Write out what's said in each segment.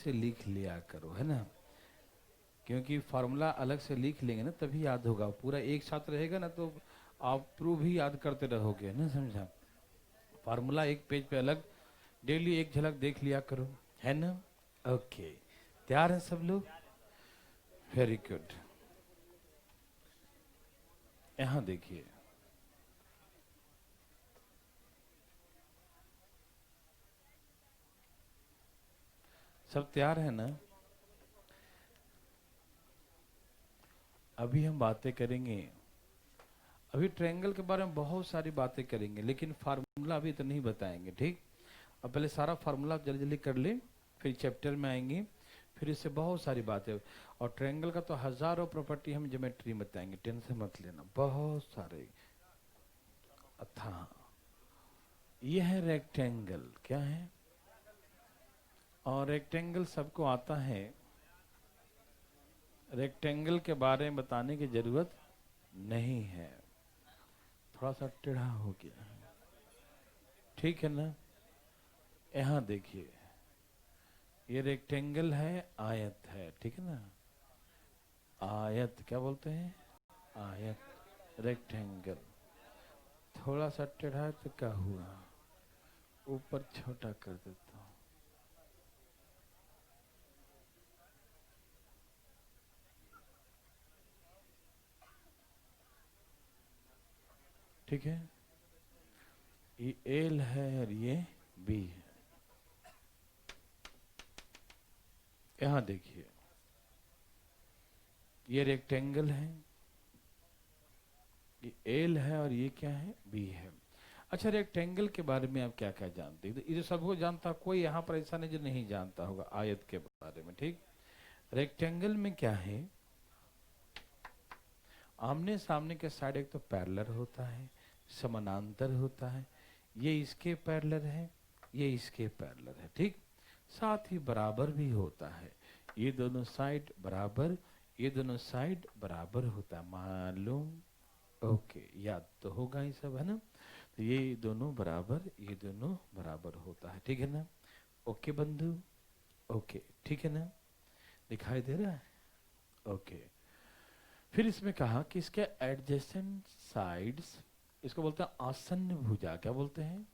से लिख लिया करो, है ना, क्योंकि फार्मूला अलग से लिख लेंगे ना तभी याद होगा। पूरा एक साथ रहेगा ना तो आप प्रूव ही याद करते रहोगे ना, समझा। फार्मूला एक पेज पे अलग, डेली एक झलक देख लिया करो, है ना। ओके, तैयार है सब लोग? Very good. यहां देखिए, सब तैयार है ना? अभी हम बातें करेंगे, अभी ट्रायंगल के बारे में बहुत सारी बातें करेंगे, लेकिन फार्मूला अभी तो नहीं बताएंगे, ठीक। अब पहले सारा फार्मूला जल्दी जल्दी कर ले, फिर चैप्टर में आएंगे, फिर इससे बहुत सारी बातें। और ट्रायंगल का तो हजारों प्रॉपर्टी हम ज्योमेट्री में बताएंगे, टेंशन मत लेना, बहुत सारे। अच्छा, ये है रेक्टेंगल, क्या है? और रेक्टेंगल सबको आता है, रेक्टेंगल के बारे में बताने की जरूरत नहीं है। थोड़ा सा टेढ़ा हो गया, ठीक है ना। यहाँ देखिए, ये रेक्टेंगल है, आयत है, ठीक है ना। आयत क्या बोलते हैं? आयत, रेक्टेंगल। थोड़ा सा टेढ़ा है तो क्या हुआ, ऊपर छोटा कर देता हूं, ठीक है। ये एल है और ये बी है। यहां देखिए, ये रेक्टेंगल है, ये एल है और ये क्या है? बी है। अच्छा, रेक्टेंगल के बारे में आप क्या क्या जानते हैं? ये सबको जानता, कोई यहाँ पर ऐसा नहीं जो नहीं जानता होगा आयत के बारे में, ठीक। रेक्टेंगल में क्या है, आमने सामने के साइड एक तो पैरेलल होता है, समानांतर होता है, ये इसके पैरेलल है, ये इसके पैरेलल है, ठीक। साथ ही बराबर भी होता है, ये दोनों साइड बराबर, ये दोनों साइड बराबर होता है, मालूम? ओके, याद तो होगा ही सब, है ना। तो ये दोनों बराबर, ये दोनों बराबर होता है, ठीक है ना। ओके बंधु, ओके, ठीक है ना, दिखाई दे रहा है? ओके। फिर इसमें कहा कि इसके एडजेसेंट साइड्स, इसको बोलते हैं आसन्न भुजा, क्या बोलते हैं?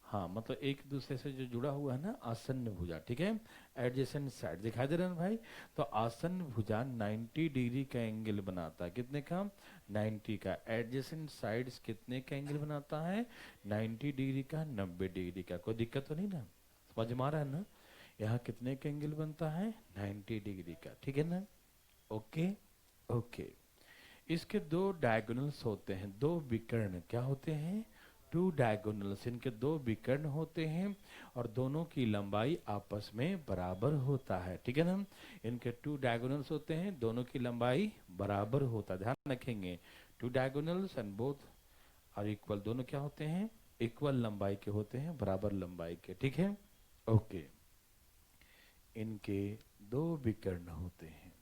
हाँ, मतलब एक दूसरे से जो जुड़ा हुआ है ना, आसन्न भुजा, ठीक है। एडजेसेंट साइड दिखाई दे रहा है भाई। तो आसन्न भुजा 90 डिग्री का एंगल बनाता है, कितने का? 90 का। एडजेसेंट साइड्स कितने का एंगल बनाता है? 90 डिग्री का, 90 डिग्री का। कोई दिक्कत तो नहीं ना, समझ में आ रहा है ना। यहाँ कितने का एंगल बनता है? 90 डिग्री का, ठीक है ना। Okay, okay. इसके दो डायगोनल्स होते हैं, दो विकर्ण, क्या होते हैं? टू डायगोनल्स, इनके दो विकर्ण होते हैं और दोनों की लंबाई आपस में बराबर होता है, ठीक है ना। इनके टू डायगोनल्स होते हैं, दोनों की लंबाई बराबर होता है, ध्यान रखेंगे। Two diagonals and both are equal, दोनों क्या होते हैं? इक्वल लंबाई के होते हैं, बराबर लंबाई के, ठीक है। ओके, इनके दो विकर्ण होते हैं,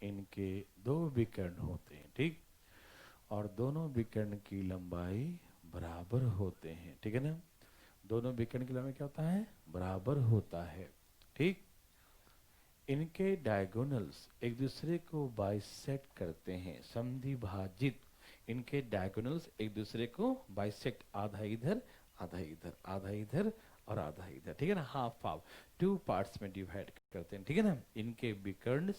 इनके दो विकर्ण होते हैं, ठीक। और दोनों विकर्ण की लंबाई बराबर होते हैं, ठीक है ना। दोनों विकर्ण की लंबाई क्या होता है? बराबर होता है, ठीक। इनके डायगोनल्स एक दूसरे को बाइसेक्ट करते हैं, समद्विभाजित। इनके डायगोनल्स एक दूसरे को बाइसेक्ट, आधा इधर आधा इधर, आधा इधर और आधा इधर, ठीक है ना। हाफ हाफ, टू पार्ट्स में डिवाइड करते हैं, ठीक है ना। इनके विकर्ण,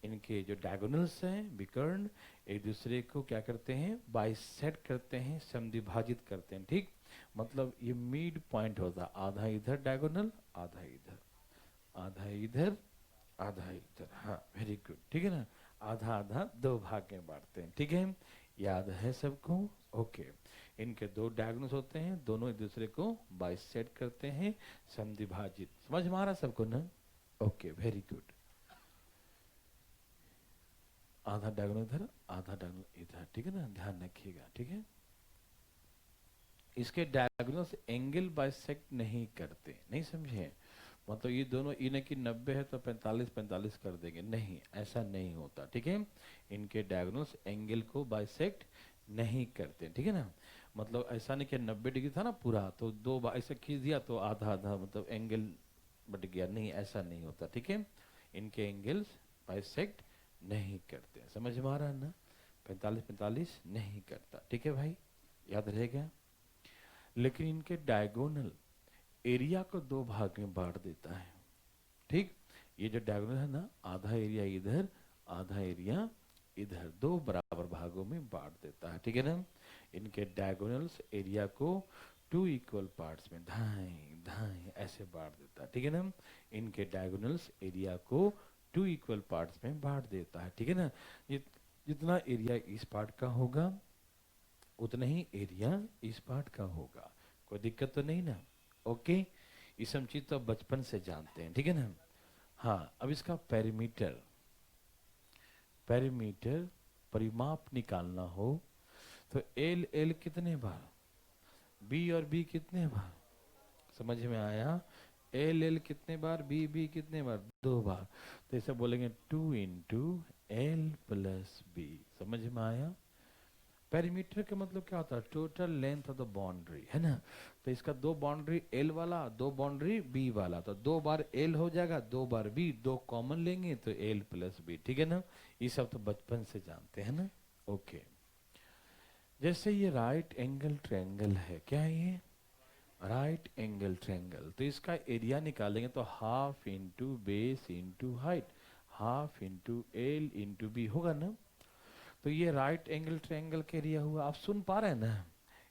इनके जो डायगोनल्स हैं, विकर्ण, एक दूसरे को क्या करते हैं? बाइसेक्ट करते हैं, समद्विभाजित करते हैं, ठीक। मतलब ये मिड पॉइंट होता है, आधा इधर डायगोनल, आधा इधर, आधा इधर, आधा इधर, हाँ वेरी गुड, ठीक है ना। आधा आधा दो भाग में बांटते हैं, ठीक है। याद है सबको? ओके। इनके दो डायगोनल्स होते हैं, दोनों एक दूसरे को बाइसेक्ट करते हैं, समद्विभाजित। समझ में आ रहा सबको ना? Okay, very good. आधा डायगोनल इधर, आधा डायगोनल इधर, ठीक है ना, ध्यान रखिएगा, ठीक है। इसके डायगोनल्स एंगल बाइसेक्ट नहीं करते, नहीं समझे। मतलब ये दोनों, इन्हें की 90 है तो 45 45 कर देंगे, नहीं, ऐसा नहीं होता, ठीक है। इनके डायगोनल्स एंगल को बाइसेक्ट नहीं करते, ठीक है ना। मतलब ऐसा नहीं कि 90 डिग्री था ना पूरा, तो दो ऐसे खींच दिया तो आधा आधा, मतलब एंगल बट गया, नहीं ऐसा नहीं होता, ठीक है। इनके एंगल्स बाइसेक्ट नहीं करते, समझ में आ रहा है ना। 45 45 नहीं करता, ठीक है भाई, याद रहेगा। लेकिन इनके डायगोनल एरिया को दो भाग में बांट देता है, ठीक। ये जो डायगोनल है ना, आधा एरिया इधर आधा एरिया इधर, दो बराबर भागों में बांट देता है, ठीक है ना। इनके डायगोनल्स एरिया को टू इक्वल पार्ट्स में धाएं धाएं ऐसे बांट देता है, ठीक है ना। इनके डायगोनल्स एरिया को टू इक्वल पार्ट्स में बांट देता है, ठीक है ना। जितना एरिया इस पार्ट का होगा उतना ही एरिया इस पार्ट का होगा, कोई दिक्कत तो नहीं ना। ओके, ये सब चीज तो बचपन से जानते हैं, ठीक है ना। हाँ, अब इसका पेरीमीटर, पेरीमीटर परिमाप निकालना हो तो एल एल कितने बार, बी और बी कितने बार, समझ में आया। एल एल कितने बार, बी बी कितने बार, दो बार। तो इसे बोलेंगे 2 × L + B, समझ में आया। पेरीमीटर का मतलब क्या होता है, total length of the boundary, है ना। तो इसका दो बाउंड्री एल वाला, दो बाउंड्री बी वाला, तो दो बार एल हो जाएगा, दो बार बी, दो कॉमन लेंगे तो L + B, ठीक है ना। ये सब तो बचपन से जानते हैं ना। ओके, जैसे ये राइट एंगल ट्रायंगल है, क्या है ये, राइट एंगल ट्रायंगल। तो इसका एरिया निकालेंगे तो half into base into height, half into l into b होगा ना। तो ये राइट एंगल ट्रायंगल के एरिया हुआ, आप सुन पा रहे हैं ना।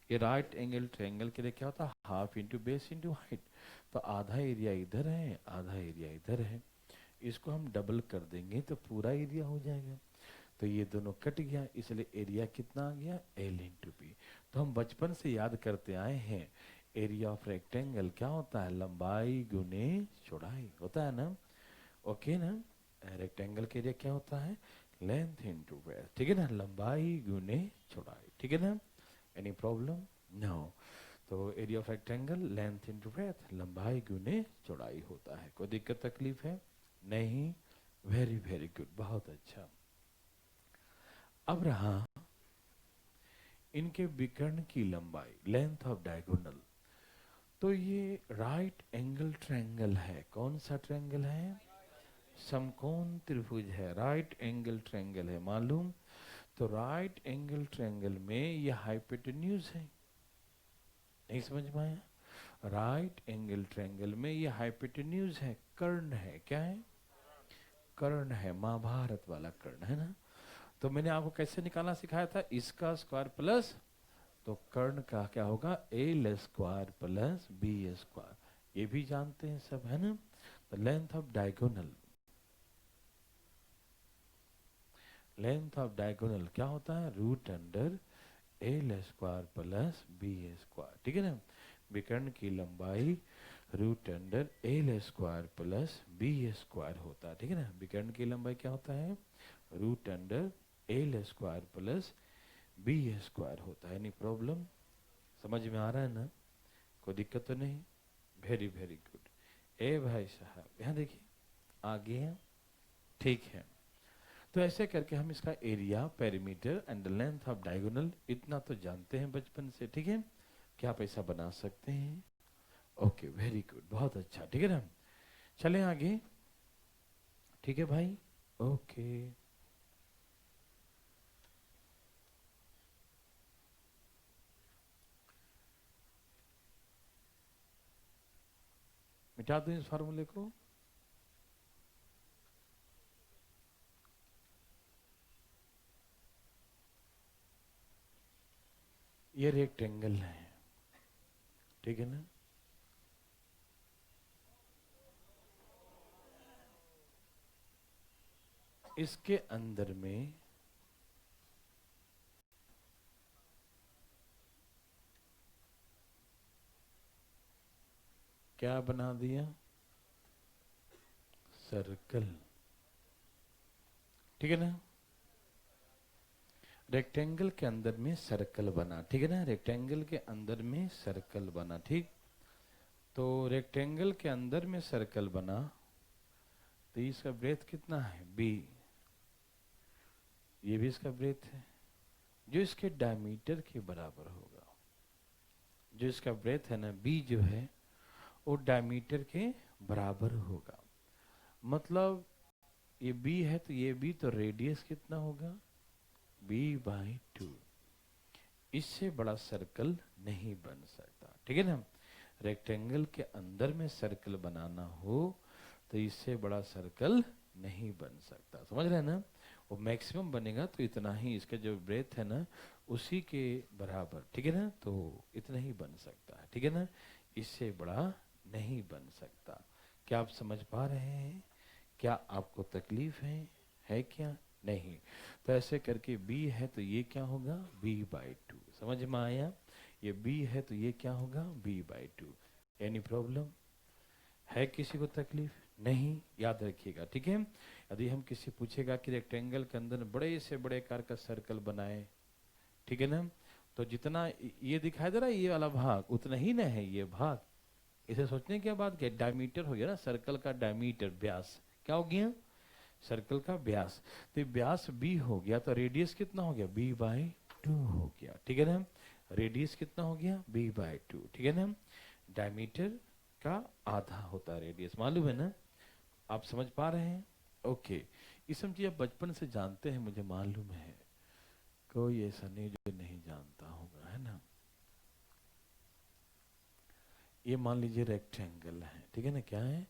ये राइट एंगल ट्रायंगल के लिए क्या होता है, half into base into height. तो आधा एरिया इधर है आधा एरिया इधर है, इसको हम डबल कर देंगे तो पूरा एरिया हो जाएगा। तो ये दोनों कट गया, इसलिए एरिया कितना आ गया, L इंटू बी। तो हम बचपन से याद करते आए हैं, एरिया ऑफ रेक्टेंगल क्या होता है, लंबाई गुने चौड़ाई होता है ना। ओके ना, रेक्टेंगल के एरिया क्या होता है, लेंथ इंटू ब्रेथ, ठीक है ना, लंबाई गुने चौड़ाई, ठीक है ना। Any problem, no. तो area of rectangle length into breadth, लंबाई गुने चौड़ाई होता है, कोई दिक्कत तकलीफ है नहीं। वेरी वेरी गुड, बहुत अच्छा। अब रहा इनके विकर्ण की लंबाई, लेंथ ऑफ डायगोनल। तो ये राइट एंगल ट्रायंगल है, कौन सा ट्रायंगल है, समकोण त्रिभुज है, राइट एंगल ट्रायंगल है, मालूम। तो राइट एंगल ट्रायंगल में ये हाइपोटेन्यूज है, नहीं समझ में आया। राइट एंगल ट्रायंगल में ये हाइपोटेन्यूज है, कर्ण है, क्या है, कर्ण है, महाभारत वाला कर्ण है ना। तो मैंने आपको कैसे निकालना सिखाया था, इसका स्क्वायर प्लस, तो कर्ण का क्या होगा, L² + B², ये भी जानते हैं सब, है ना। तो length of diagonal, length of diagonal क्या होता है, √L² + B², ठीक है ना। विकर्ण की लंबाई √L² + B² होता है, ठीक है ना। विकर्ण की लंबाई क्या होता है, √L² + B² होता है। एनी प्रॉब्लम, समझ में आ रहा है ना, कोई दिक्कत तो नहीं। Very very good. ए भाई साहब यहाँ देखिए, आगे है, ठीक है। तो ऐसे करके हम इसका area, perimeter and length of diagonal इतना तो जानते हैं बचपन से, ठीक है। क्या आप ऐसा बना सकते हैं, ओके वेरी गुड, बहुत अच्छा, ठीक है ना। चलें आगे, ठीक है भाई, ओके। मिटा दूं इस फार्मूले को, ये रेक्टेंगल है, ठीक है ना। इसके अंदर में क्या बना दिया, सर्कल, ठीक है ना। रेक्टेंगल के अंदर में सर्कल बना, ठीक है ना, रेक्टेंगल के अंदर में सर्कल बना, ठीक। तो रेक्टेंगल के अंदर में सर्कल बना, तो इसका ब्रेथ कितना है, B, ये भी इसका ब्रेथ है, जो इसके डायमीटर के बराबर होगा। जो इसका ब्रेथ है ना B जो है, वो डायमीटर के बराबर होगा। मतलब ये बी है तो ये बी, तो रेडियस कितना होगा, b/2। इससे बड़ा सर्कल नहीं बन सकता, ठीक है ना। रेक्टेंगल के अंदर में सर्कल बनाना हो तो इससे बड़ा सर्कल नहीं बन सकता, समझ रहे हैं ना। वो मैक्सिमम बनेगा तो इतना ही, इसका जो ब्रेथ है ना उसी के बराबर, ठीक है ना, तो इतना ही बन सकता है, ठीक है ना, इससे बड़ा नहीं बन सकता। क्या आप समझ पा रहे हैं? क्या आपको तकलीफ है क्या? नहीं। तो ऐसे करके b है तो ये क्या होगा, b/2। समझ में आया? ये b है तो ये क्या होगा, b/2। एनी प्रॉब्लम है? किसी को तकलीफ? नहीं, याद रखिएगा, ठीक है। यदि हम किसी पूछेगा कि रेक्टेंगल के अंदर बड़े से बड़े आकार का सर्कल बनाए, ठीक है ना, तो जितना ये दिखाई दे रहा है ये वाला भाग, उतना ही ना है ये भाग। इसे सोचने की बात क्या, डायमीटर हो गया ना, सर्कल का डायमीटर, व्यास क्या हो गया, सर्कल का व्यास। तो व्यास b हो गया तो रेडियस कितना हो गया, b/2 हो गया, ठीक है ना। रेडियस कितना हो गया, b/2, ठीक है ना। डायमीटर का आधा होता है रेडियस, मालूम है ना। आप समझ पा रहे हैं? ओके। ये सब चीज आप बचपन से जानते हैं, मुझे मालूम है। कोई ऐसा नहीं जो नहीं जानता होगा, है ना। ये मान लीजिए रेक्टेंगल है, ठीक है ना, क्या है,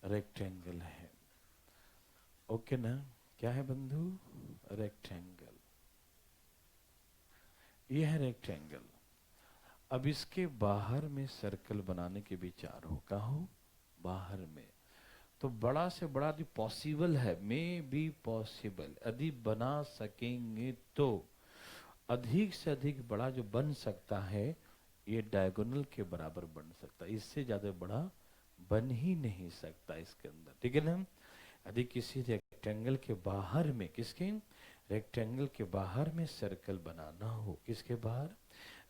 रेक्टेंगल है, ओके ना। क्या है बंधु, रेक्टेंगल, ये है रेक्टेंगल। अब इसके बाहर में सर्कल बनाने के विचार हो, का हो, बाहर में। तो बड़ा से बड़ा यदि पॉसिबल है, मे बी पॉसिबल, यदि बना सकेंगे तो अधिक से अधिक बड़ा जो बन सकता है ये डायगोनल के बराबर बन सकता है, इससे ज्यादा बड़ा बन ही नहीं सकता इसके अंदर, ठीक है ना। यदि किसी रेक्टेंगल के बाहर में, किसके, रेक्टेंगल के बाहर में सर्कल बनाना हो, किसके बाहर,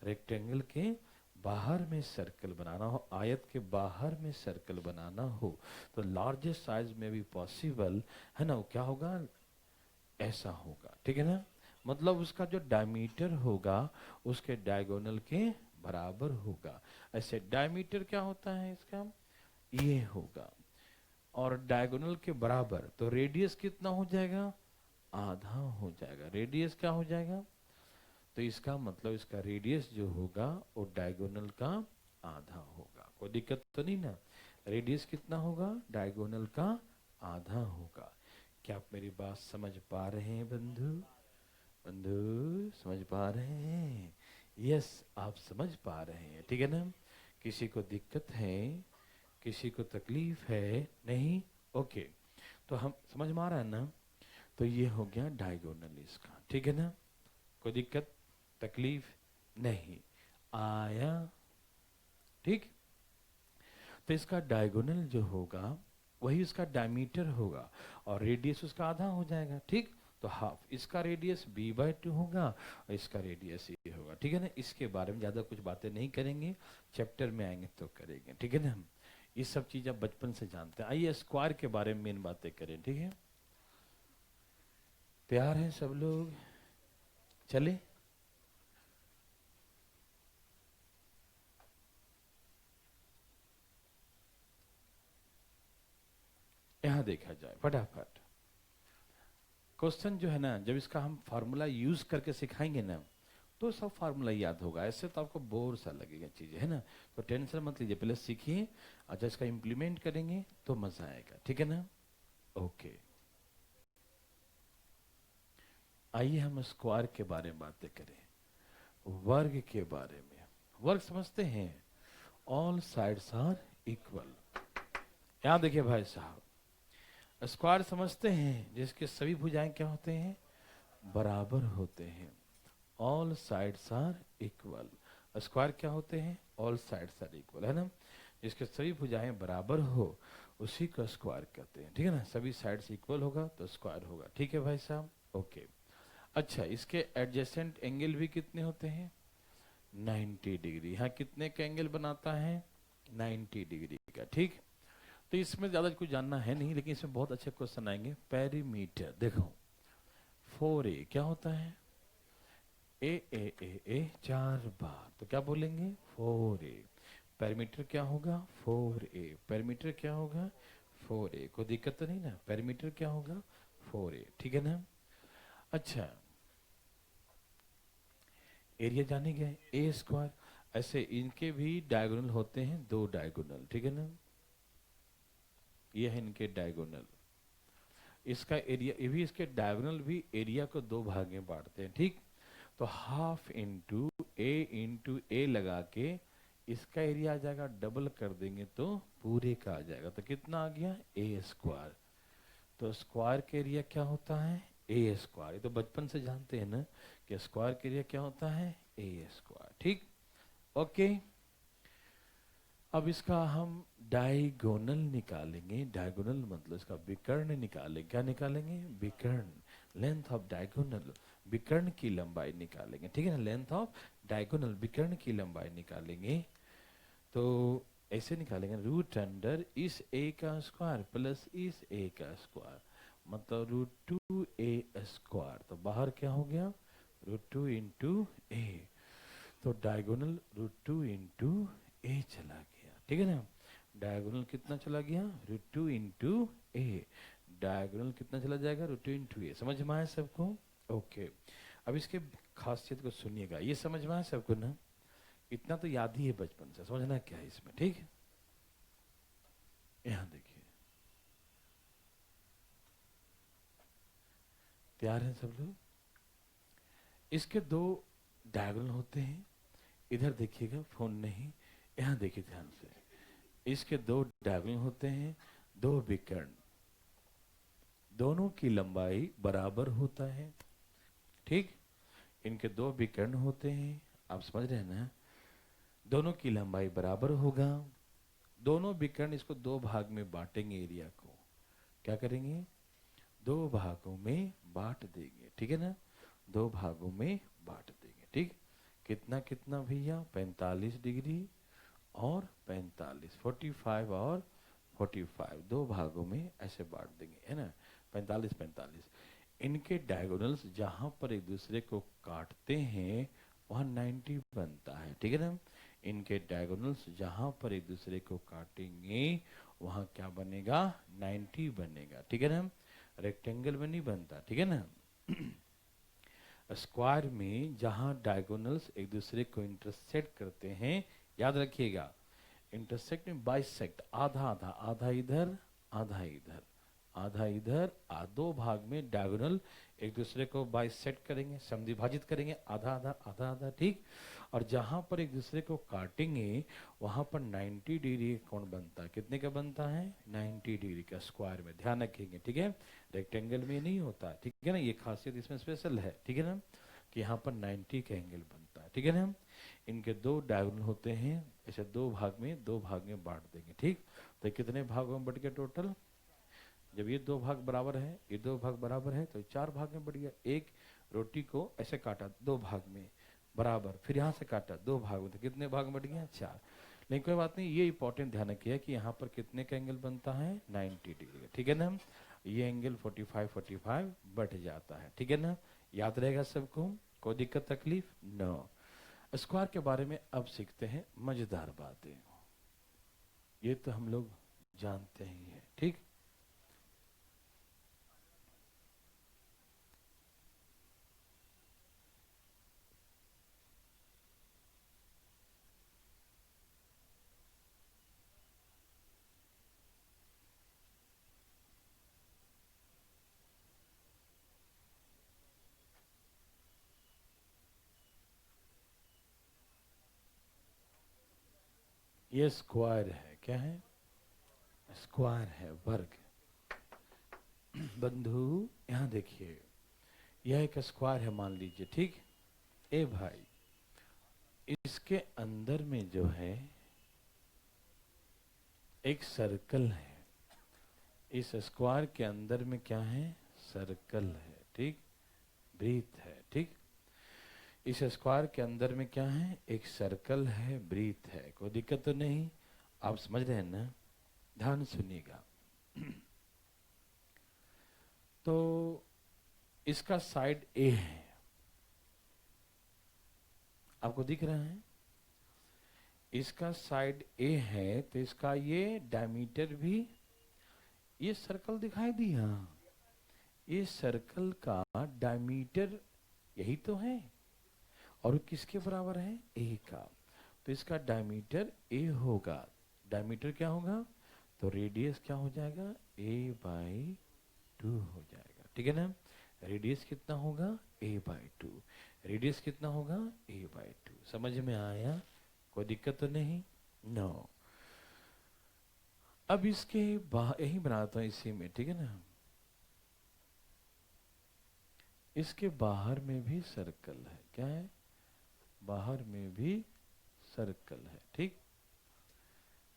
रेक्टेंगल के बाहर में सर्कल बनाना हो, आयत के बाहर में सर्कल बनाना हो, तो लार्जेस्ट साइज में भी पॉसिबल है ना, वो क्या होगा, ऐसा होगा, ठीक है ना। मतलब उसका जो डायमीटर होगा उसके डायगोनल के बराबर होगा। ऐसे डायमीटर क्या होता है इसका, ये होगा, और डायगोनल के बराबर, तो रेडियस कितना हो जाएगा, आधा हो जाएगा। रेडियस क्या हो जाएगा, तो इसका मतलब इसका रेडियस जो होगा वो डायगोनल का आधा होगा। कोई दिक्कत तो नहीं ना। रेडियस कितना होगा, डायगोनल का आधा होगा। क्या आप मेरी बात समझ पा रहे हैं बंधु? बंधु समझ पा रहे हैं? यस, आप समझ पा रहे हैं, ठीक है ना। किसी को दिक्कत है, किसी को तकलीफ है? नहीं, ओके। तो हम समझ में आ रहा है ना। तो ये हो गया डायगोनल इसका, ठीक है ना। कोई दिक्कत तकलीफ नहीं आया, ठीक। तो इसका डायगोनल जो होगा वही इसका डायमीटर होगा और रेडियस उसका आधा हो जाएगा, ठीक। तो हाफ, इसका रेडियस b/2 होगा और इसका रेडियस ये होगा, ठीक है ना। इसके बारे में ज्यादा कुछ बातें नहीं करेंगे, चैप्टर में आएंगे तो करेंगे, ठीक है ना। हम ये सब चीज आप बचपन से जानते हैं। आइए स्क्वायर के बारे में मेन बातें करें, ठीक है। तैयार हैं सब लोग, चले। यहां देखा जाए फटाफट। क्वेश्चन जो है ना, जब इसका हम फार्मूला यूज करके सिखाएंगे ना तो सब फार्मूला याद होगा, ऐसे तो आपको बोर सा लगेगा चीजें, है ना। तो टेंशन मत लीजिए, पहले सीखिए, अच्छा इसका इम्प्लीमेंट करेंगे तो मजा आएगा, ठीक है ना। ओके, आइए हम स्क्वायर के बारे में बातें करें, वर्ग के बारे में। वर्ग समझते हैं, ऑल साइड्स आर इक्वल। यहां देखिए भाई साहब, स्क्वायर समझते हैं जिसके सभी भुजाएं क्या होते हैं, बराबर होते हैं। All sides are equal. Square क्या होते हैं, ऑल साइड्स आर इक्वल, है ना। जिसके सभी भुजाएं बराबर हो उसी को स्क्वायर कहते हैं, ठीक है ना। सभी साइड्स इक्वल होगा तो स्क्वायर होगा, ठीक है भाई साहब, ओके। अच्छा, इसके एडजेसेंट एंगल भी कितने होते हैं, 90 डिग्री। यहाँ कितने का एंगल बनाता है, 90 डिग्री का, ठीक। तो इसमें ज्यादा कुछ जानना है नहीं, लेकिन इसमें बहुत अच्छे क्वेश्चन आएंगे। पेरीमीटर देखो, 4a क्या होता है, ए ए ए ए 4 बार, तो क्या बोलेंगे 4a। पेरीमीटर क्या होगा 4a, पेरीमीटर क्या होगा 4a, कोई दिक्कत तो नहीं ना, पेरीमीटर क्या होगा 4a, ठीक है ना। अच्छा, एरिया जाने गए ए स्क्वायर, ऐसे इनके भी डायगोनल होते हैं, दो डायगोनल, ठीक है ना, ये है इनके डायगोनल। इसका एरिया, ये भी इसके डायगोनल भी एरिया को दो भाग में बांटते हैं, ठीक। तो हाफ इंटू ए लगा के इसका एरिया आ जाएगा, डबल कर देंगे तो पूरे का आ जाएगा, तो कितना आ गया ए स्क्वायर। तो स्क्वायर के एरिया क्या होता है ए स्क्वायर, ये तो बचपन से जानते हैं ना कि स्क्वायर के एरिया क्या होता है ए स्क्वायर, ठीक। ओके, अब इसका हम डायगोनल निकालेंगे, डायगोनल मतलब इसका विकर्ण निकालेंगे, क्या निकालेंगे विकर्ण, लेंथ ऑफ डायगोनल, विकर्ण की लंबाई निकालेंगे, ठीक है ना, लेंथ ऑफ डायगोनल विकर्ण की लंबाई निकालेंगे। तो ऐसे निकालेंगे, रूट अंडर इस ए का स्क्वायर प्लस इस ए का स्क्वायर, मतलब √2a², तो बाहर क्या हो गया √2 इंटू ए, तो डायगोनल √2 इंटू ए चला गया, ठीक है ना। डायगोनल कितना चला गया √2 इंटू ए, डायगोनल कितना चला जाएगा √2 इंटू ए, समझ में आया सबको। ओके, अब इसके खासियत को सुनिएगा, ये समझ में आया सबको ना, इतना तो याद ही है बचपन से, समझना क्या है इसमें, ठीक है। यहां देखिए, तैयार हैं सब लोग। इसके दो डायगोनल होते हैं, इधर देखिएगा, फोन नहीं, यहां देखिए ध्यान से, इसके दो डायगोनल होते हैं, दो विकर्ण, दोनों की लंबाई बराबर होता है, ठीक। इनके दो विकर्ण होते हैं, आप समझ रहे हैं ना, दोनों की लंबाई बराबर होगा, दोनों विकर्ण इसको दो भाग में बांटेंगे, एरिया को क्या करेंगे दो भागों में बांट देंगे, ठीक है ना, दो भागों में बांट देंगे, ठीक। कितना कितना भैया 45 डिग्री और 45, 45 और 45, दो भागों में ऐसे बांट देंगे, है ना, 45 45। इनके डायगोनल्स जहां पर एक दूसरे को काटते हैं वहां 90 बनता है, ठीक है ना। इनके डायगोनल्स जहां पर एक दूसरे को काटेंगे वहां क्या बनेगा 90 बनेगा, ठीक है ना, रेक्टेंगल में नहीं बनता, ठीक है ना। स्क्वायर में जहां डायगोनल्स एक दूसरे को इंटरसेक्ट करते हैं, याद रखिएगा, इंटरसेक्ट में बाइसेक्ट, आधा आधा, आधा इधर आधा इधर, आधा इधर, दो भाग में डायगोनल एक दूसरे को बाइसेक्ट करेंगे, समद्विभाजित करेंगे, आधा आधा आधा आधा, ठीक। और जहां पर एक दूसरे को काटेंगे वहां पर 90 डिग्री कोण बनता है, कितने का बनता है 90 डिग्री का, स्क्वायर में, ध्यान रखेंगे, ठीक है, रेक्टेंगल में नहीं होता, ठीक है ना, ये खासियत इसमें स्पेशल है, ठीक है ना, कि यहाँ पर 90 का एंगल बनता है, ठीक है ना। इनके दो डायगोनल होते हैं, ऐसे दो भाग में बांट देंगे, ठीक। तो कितने भागों में बढ़ गया टोटल, जब ये दो भाग बराबर है, ये दो भाग बराबर है, तो चार भाग में बढ़ गया। एक रोटी को ऐसे काटा दो भाग में बराबर, फिर यहाँ से काटा दो भाग में, तो कितने भाग में बढ़ गया चार। लेकिन कोई बात नहीं, ये इंपॉर्टेंट ध्यान रखिए कि यहाँ पर कितने का एंगल बनता है 90 डिग्री का, ठीक है ना, ये एंगल 45 45 बढ़ जाता है, ठीक है ना, याद रहेगा सबको, कोई दिक्कत तकलीफ नो। स्क्वायर के बारे में अब सीखते हैं मजेदार बातें, ये तो हम लोग जानते ही हैं, ठीक। ये स्क्वायर है, क्या है स्क्वायर है, वर्ग। बंधु यहाँ देखिए, यह एक स्क्वायर है मान लीजिए, ठीक। ए भाई, इसके अंदर में जो है एक सर्कल है, इस स्क्वायर के अंदर में क्या है सर्कल है, ठीक, ब्रीथ है, ठीक। इस स्क्वायर के अंदर में क्या है एक सर्कल है, ब्रीथ है, कोई दिक्कत तो नहीं, आप समझ रहे हैं ना, ध्यान सुनिएगा। तो इसका साइड ए है, आपको दिख रहा है, इसका साइड ए है तो इसका ये डायमीटर भी, ये सर्कल दिखाई दिया, ये सर्कल का डायमीटर यही तो है, और किसके बराबर है, ए का। तो इसका डायमीटर ए होगा। डायमीटर क्या होगा, तो रेडियस क्या हो जाएगा, ए बाई 2 हो जाएगा। ठीक है ना। रेडियस कितना होगा, ए बाई 2। रेडियस कितना होगा, ए बाई 2। समझ में आया, कोई दिक्कत तो नहीं, नो। अब इसके बाहर यही बनाता हूं इसी में, ठीक है ना। इसके बाहर में भी सर्कल है, क्या है, बाहर में भी सर्कल है। ठीक,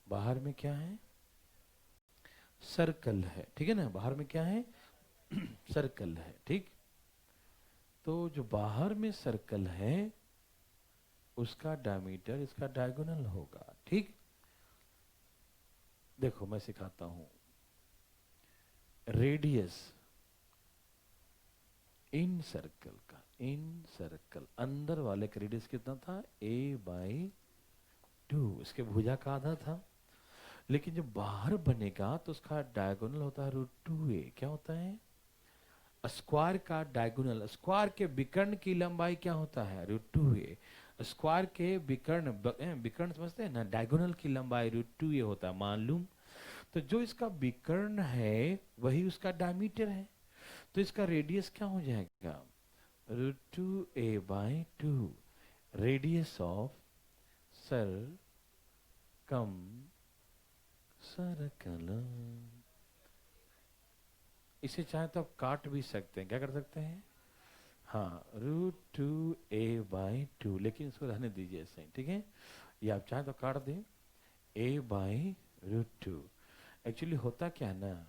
बाहर में क्या है, सर्कल है। ठीक है ना, बाहर में क्या है, सर्कल है। ठीक, तो जो बाहर में सर्कल है उसका डायमीटर इसका डायगोनल होगा। ठीक, देखो मैं सिखाता हूं। रेडियस इन सर्कल का, इन सर्कल अंदर वाले का रेडियस कितना था, ए बाई 2, इसके भुजा का आधा था। लेकिन जब बाहर बनेगा तो उसका डायगोनल होता है √2a। क्या होता है, स्क्वायर का डायगोनल, स्क्वायर के विकर्ण की लंबाई क्या होता है, √2a। स्क्वायर के विकर्ण, विकर्ण समझते हैं ना, डायगोनल की लंबाई √2a होता है, मालूम। तो जो इसका विकर्ण है वही उसका डायमीटर है, तो इसका रेडियस क्या हो जाएगा, √2a by 2, radius of circle. इसे चाहे तो आप काट भी सकते हैं, क्या कर सकते हैं, हाँ, √2a बाई 2, लेकिन इसको रहने दीजिए ऐसे ही। ठीक है, ये आप चाहे तो काट दें, a बाई √2। एक्चुअली होता क्या है ना,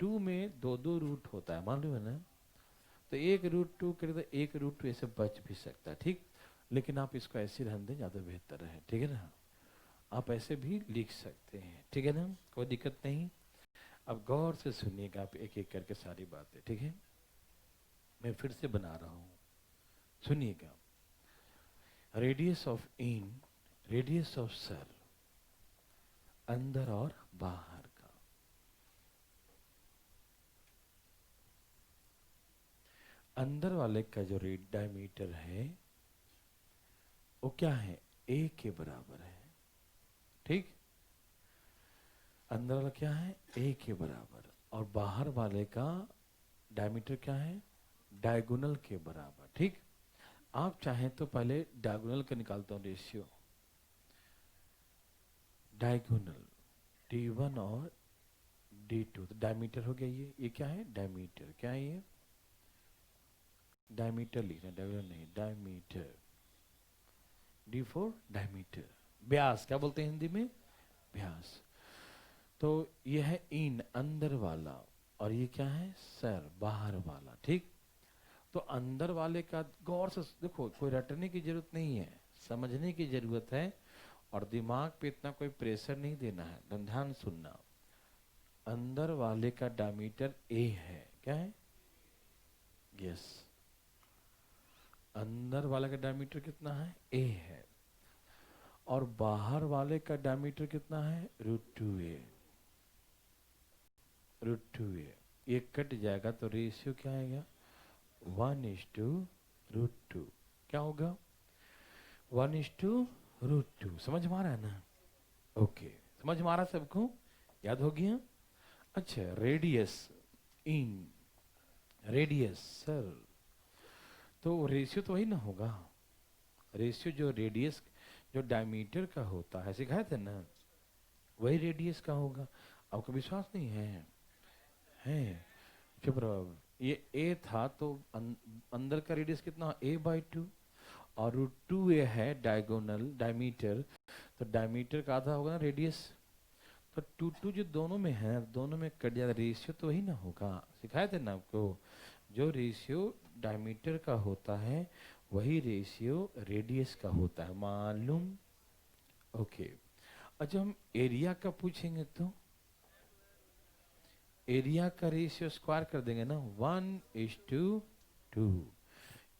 2 में दो दो रूट होता है, मालूम है ना। तो एक √2 करे तो एक √2 ऐसे बच भी सकता है। ठीक, लेकिन आप इसको ऐसे रहने दें, ज़्यादा बेहतर है। ठीक है ना, आप ऐसे भी लिख सकते हैं। ठीक है ना, कोई दिक्कत नहीं। अब गौर से सुनिएगा आप एक एक करके सारी बातें। ठीक है, मैं फिर से बना रहा हूँ, सुनिएगा। Radius of in, radius of sir, अंदर और बाहर का। अंदर वाले का जो डायमीटर है वो क्या है, ए के बराबर है। ठीक, अंदर वाला क्या है, ए के बराबर, और बाहर वाले का डायमीटर क्या है, डायगोनल के बराबर। ठीक, आप चाहें तो पहले डायगोनल का निकालता हूं रेशियो। डायगोनल D1 और D2, तो डायमीटर हो गया ये क्या है, डायमीटर, क्या है ये, डायमीटर लिखना, डायगोनल नहीं, डायमीटर। D4 डायमीटर, व्यास क्या बोलते हैं हिंदी में, व्यास। तो ये है इन, अंदर वाला, और ये क्या है, सर, बाहर वाला। ठीक, तो अंदर वाले का गौर से देखो, कोई रटने की जरूरत नहीं है, समझने की जरूरत है, और दिमाग पे इतना कोई प्रेशर नहीं देना है, ध्यान सुनना। अंदर वाले का डायमीटर ए है, क्या है, यस, अंदर वाले का डायमीटर कितना है, ए है, और बाहर वाले का डायमीटर कितना है, √2a। √2a ये कट जाएगा तो रेशियो क्या आएगा, 1:√2। क्या होगा, 1:√2। समझ में आ रहा है ना, ओके, समझ में आ रहा सबको, याद हो गया। अच्छा, रेडियस इन, रेडियस सर, तो रेशियो तो वही ना होगा, रेशियो जो रेडियस, जो डायमीटर का होता है, सिखाए थे ना, वही रेडियस का होगा। आपको विश्वास नहीं है चुप रहो। ये ए था तो अंदर का रेडियस कितना, a बाई 2, और √2a है डायगोनल, डायमीटर, तो डायमीटर का आधा होगा ना रेडियस, तो 2 जो दोनों में है, दोनों में कट जाएगा, रेशियो तो वही ना होगा, सिखाए थे ना आपको। जो रेशियो डायमीटर का होता है वही रेशियो रेडियस का होता है, मालूम, ओके। अच्छा, हम एरिया का पूछेंगे तो एरिया का रेशियो स्क्वायर कर देंगे ना, 1:2।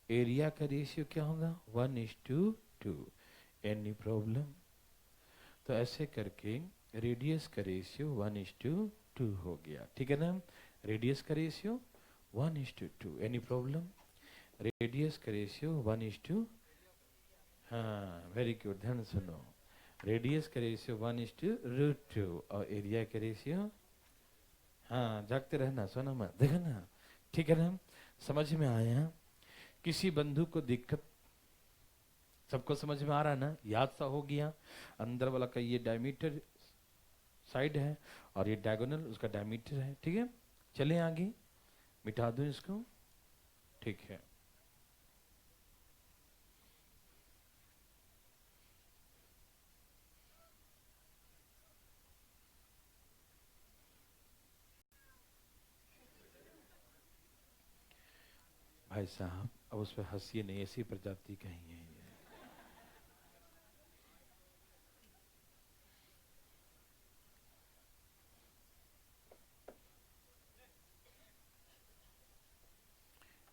एरिया का रेशियो क्या होगा, 1:2। एनी प्रॉब्लम, तो ऐसे करके रेडियस का रेशियो 1:2 हो गया, ठीक है ना। रेडियस का रेशियो 1:2, एनी प्रॉब्लम? रेडियस का रेशियो 1:, हाँ वेरी गुड, ध्यान सुनो। रेडियस का रेशियो 1:√2 और एरिया का रेशियो, हाँ जागते रहना, सोना मत, देखा ना, ठीक है ना। समझ में आया? किसी बंधु को दिक्कत? सबको समझ में आ रहा है ना, याद सा हो गया। अंदर वाला का ये डायमीटर साइड है और ये डायगोनल उसका डायमीटर है, ठीक है। चलें आगे, मिटा दूं इसको, ठीक है। भाई साहब अब उस पर हंसिए नहीं, ऐसी प्रजाति कहीं है ये।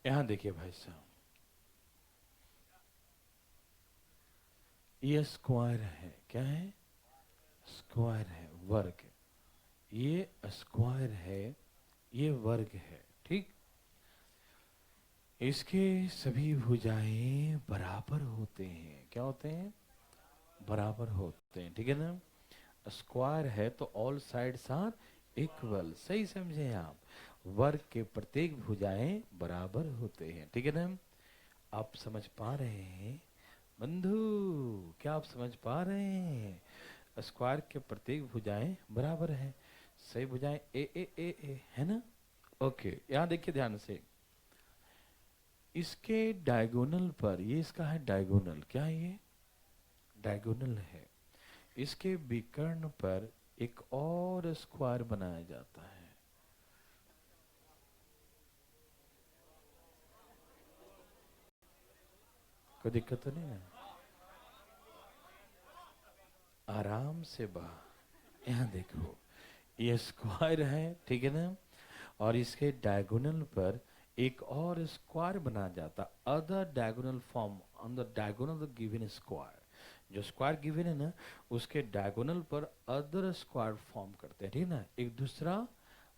यहां देखिए भाई साहब, ये स्क्वायर है, क्या है? स्क्वायर है, वर्ग। ये स्क्वायर है, ये वर्ग है, ठीक। इसके सभी भुजाएं बराबर होते हैं, क्या होते हैं? बराबर होते हैं, ठीक है ना। स्क्वायर है तो ऑल साइड्स आर इक्वल, सही समझे आप। वर्ग के प्रत्येक भुजाएं बराबर होते हैं, ठीक है ना। आप समझ पा रहे हैं बंधु? क्या आप समझ पा रहे हैं? स्क्वायर के प्रत्येक भुजाएं बराबर है, सही भुजाएं ए है ना। ओके, यहाँ देखिए ध्यान से, इसके डायगोनल पर, ये इसका है डायगोनल, क्या है ये? डायगोनल है। इसके विकर्ण पर एक और स्क्वायर बनाया जाता है। कोई दिक्कत तो नहीं है? आराम से बा, यहाँ देखो, ये स्क्वायर है, ठीक है ना। और इसके डायगोनल पर एक और स्क्वायर बनाया जाता, other diagonal form on the diagonal given square. जो स्क्वायर गिवन है ना, उसके डायगोनल पर अदर स्क्वायर फॉर्म करते हैं, ठीक है ना, एक दूसरा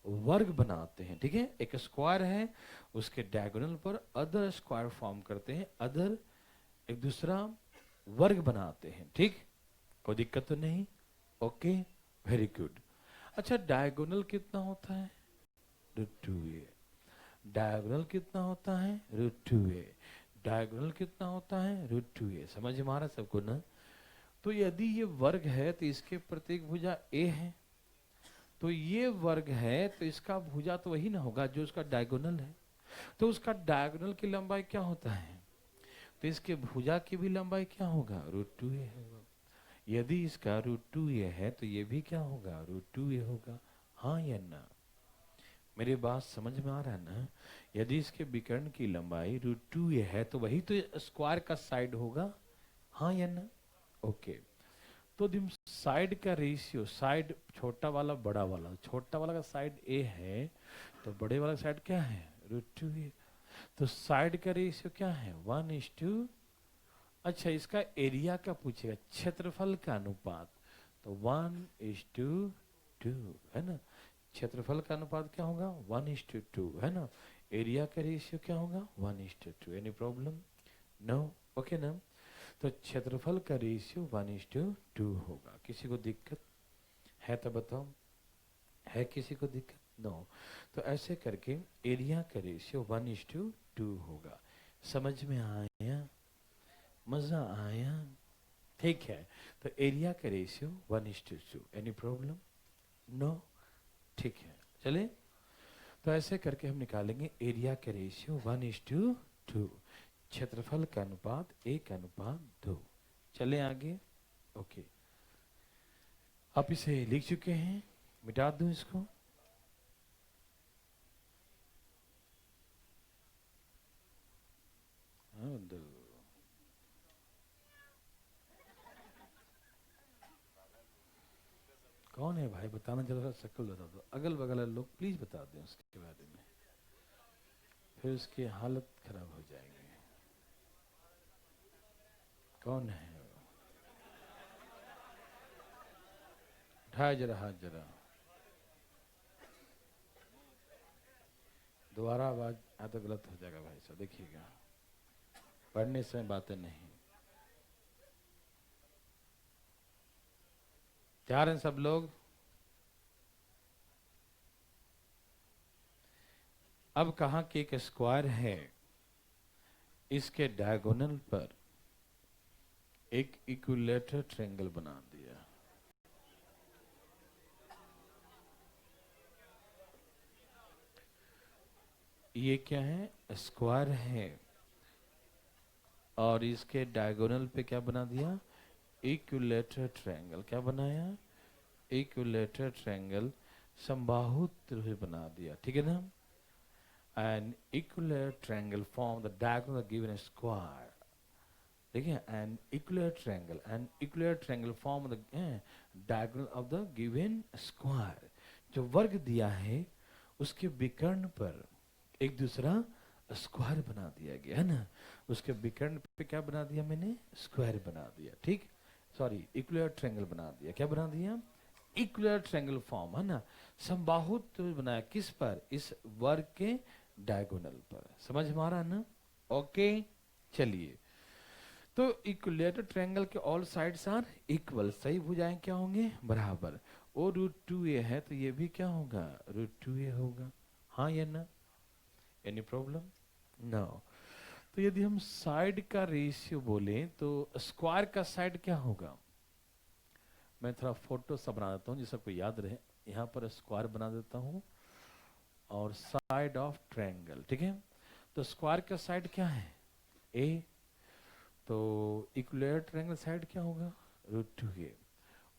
वर्ग बनाते हैं, ठीक है। एक स्क्वायर है, उसके डायगोनल पर अदर स्क्वायर फॉर्म करते हैं, अदर एक दूसरा वर्ग बनाते हैं, ठीक। कोई दिक्कत तो नहीं? Okay, very good. अच्छा, डायगोनल कितना होता है? √2a। डायगोनल कितना होता है? √2a। डायगोनल कितना होता है? √2a। समझ में आ रहा सबको ना? तो यदि ये वर्ग है तो इसके प्रत्येक भुजा a है, तो ये वर्ग है तो इसका भुजा तो वही ना होगा जो उसका डायगोनल है। तो उसका डायगोनल की लंबाई क्या होता है? तो इसके भुजा की भी लंबाई क्या होगा? √2a होगा। यदि इसका √2a है तो ये भी क्या होगा? √2a होगा, हाँ या ना? मेरी बात समझ में आ रहा है ना? यदि इसके विकर्ण की लंबाई √2a है तो वही तो स्क्वायर का साइड होगा, हाँ या ना? ओके। तो साइड का रेशियो, साइड छोटा वाला बड़ा वाला, छोटा वाला का साइड a है तो बड़े वाला साइड क्या है? √2a। तो साइड का रेशियो क्या है? 1:, अच्छा इसका एरिया का पूछेगा, क्षेत्रफल का अनुपात, तो 1:2 है ना। क्षेत्रफल का अनुपात क्या होगा? 1:2 है ना। एरिया का रेशियो क्या होगा? 1:2। Any problem? नो, ओके ना। तो क्षेत्रफल का रेशियो 1:2 होगा। किसी को दिक्कत है तो बताओ, है किसी को दिक्कत? नो। तो ऐसे करके एरिया का रेशियो 1:2 होगा। समझ में आया? मजा आया? ठीक है। तो एरिया का रेशियो 1:2। Any problem? नो, ठीक है। चले, तो ऐसे करके हम निकालेंगे एरिया का रेशियो 1:2, क्षेत्रफल का अनुपात 1:2। चले आगे, ओके। आप इसे लिख चुके हैं, मिटा दूं इसको? हाँ, कौन है भाई, बताना जरा, शक्ल बता दो, अगल बगल लोग प्लीज बता दें उसके बारे में, फिर उसकी हालत खराब हो जाएगी। कौन है? हाजरा हाजरा। दोबारा आवाज आ तो गलत हो जाएगा भाई साहब, देखिएगा पढ़ने समय बातें नहीं। तैयार हैं सब लोग? अब कहा कि एक स्क्वायर है, इसके डायगोनल पर एक इक्विलेटरल ट्रायंगल बना दिया। ये क्या है? स्क्वायर है और इसके डायगोनल पे क्या बना दिया? Equilateral triangle. क्या बनाया? इक्विलेटरल ट्रायंगल, समबाहु त्रिभुज बना दिया। ठीक है ना? An equilateral triangle form the diagonal of given square. देखिए, an equilateral triangle form the diagonal of the given square. जो वर्ग दिया है उसके विकर्ण पर एक दूसरा स्क्वायर बना दिया गया है ना। उसके विकर्ण पे क्या बना दिया मैंने? स्क्वायर बना दिया। ठीक, सॉरी, इक्विलेटरल ट्रायंगल बना दिया। क्या बना दिया? इक्विलेटरल ट्रायंगल फॉर्म, है ना। समबाहु त्रिभुज बनाया किस पर? इस वर्ग के डायगोनल पर। समझ में आ रहा है ना? ओके, चलिए। तो इक्विलेटरल ट्रायंगल के ऑल साइड्स आर इक्वल, सही भुजाएं क्या होंगे? बराबर। ओ √2a है तो ये भी क्या होगा? √2a होगा। हाँ या ना? Any problem? नो। तो यदि हम साइड का रेशियो बोले तो स्क्वायर का साइड क्या होगा? मैं थोड़ा फोटो सा बना देता हूँ जिससे आपको याद रहे। यहाँ पर स्क्वायर बना देता हूँ और साइड ऑफ ट्रायंगल। ठीक है, तो स्क्वायर का साइड क्या है? ए। तो इक्विलेटरल ट्रायंगल साइड क्या होगा? √2a।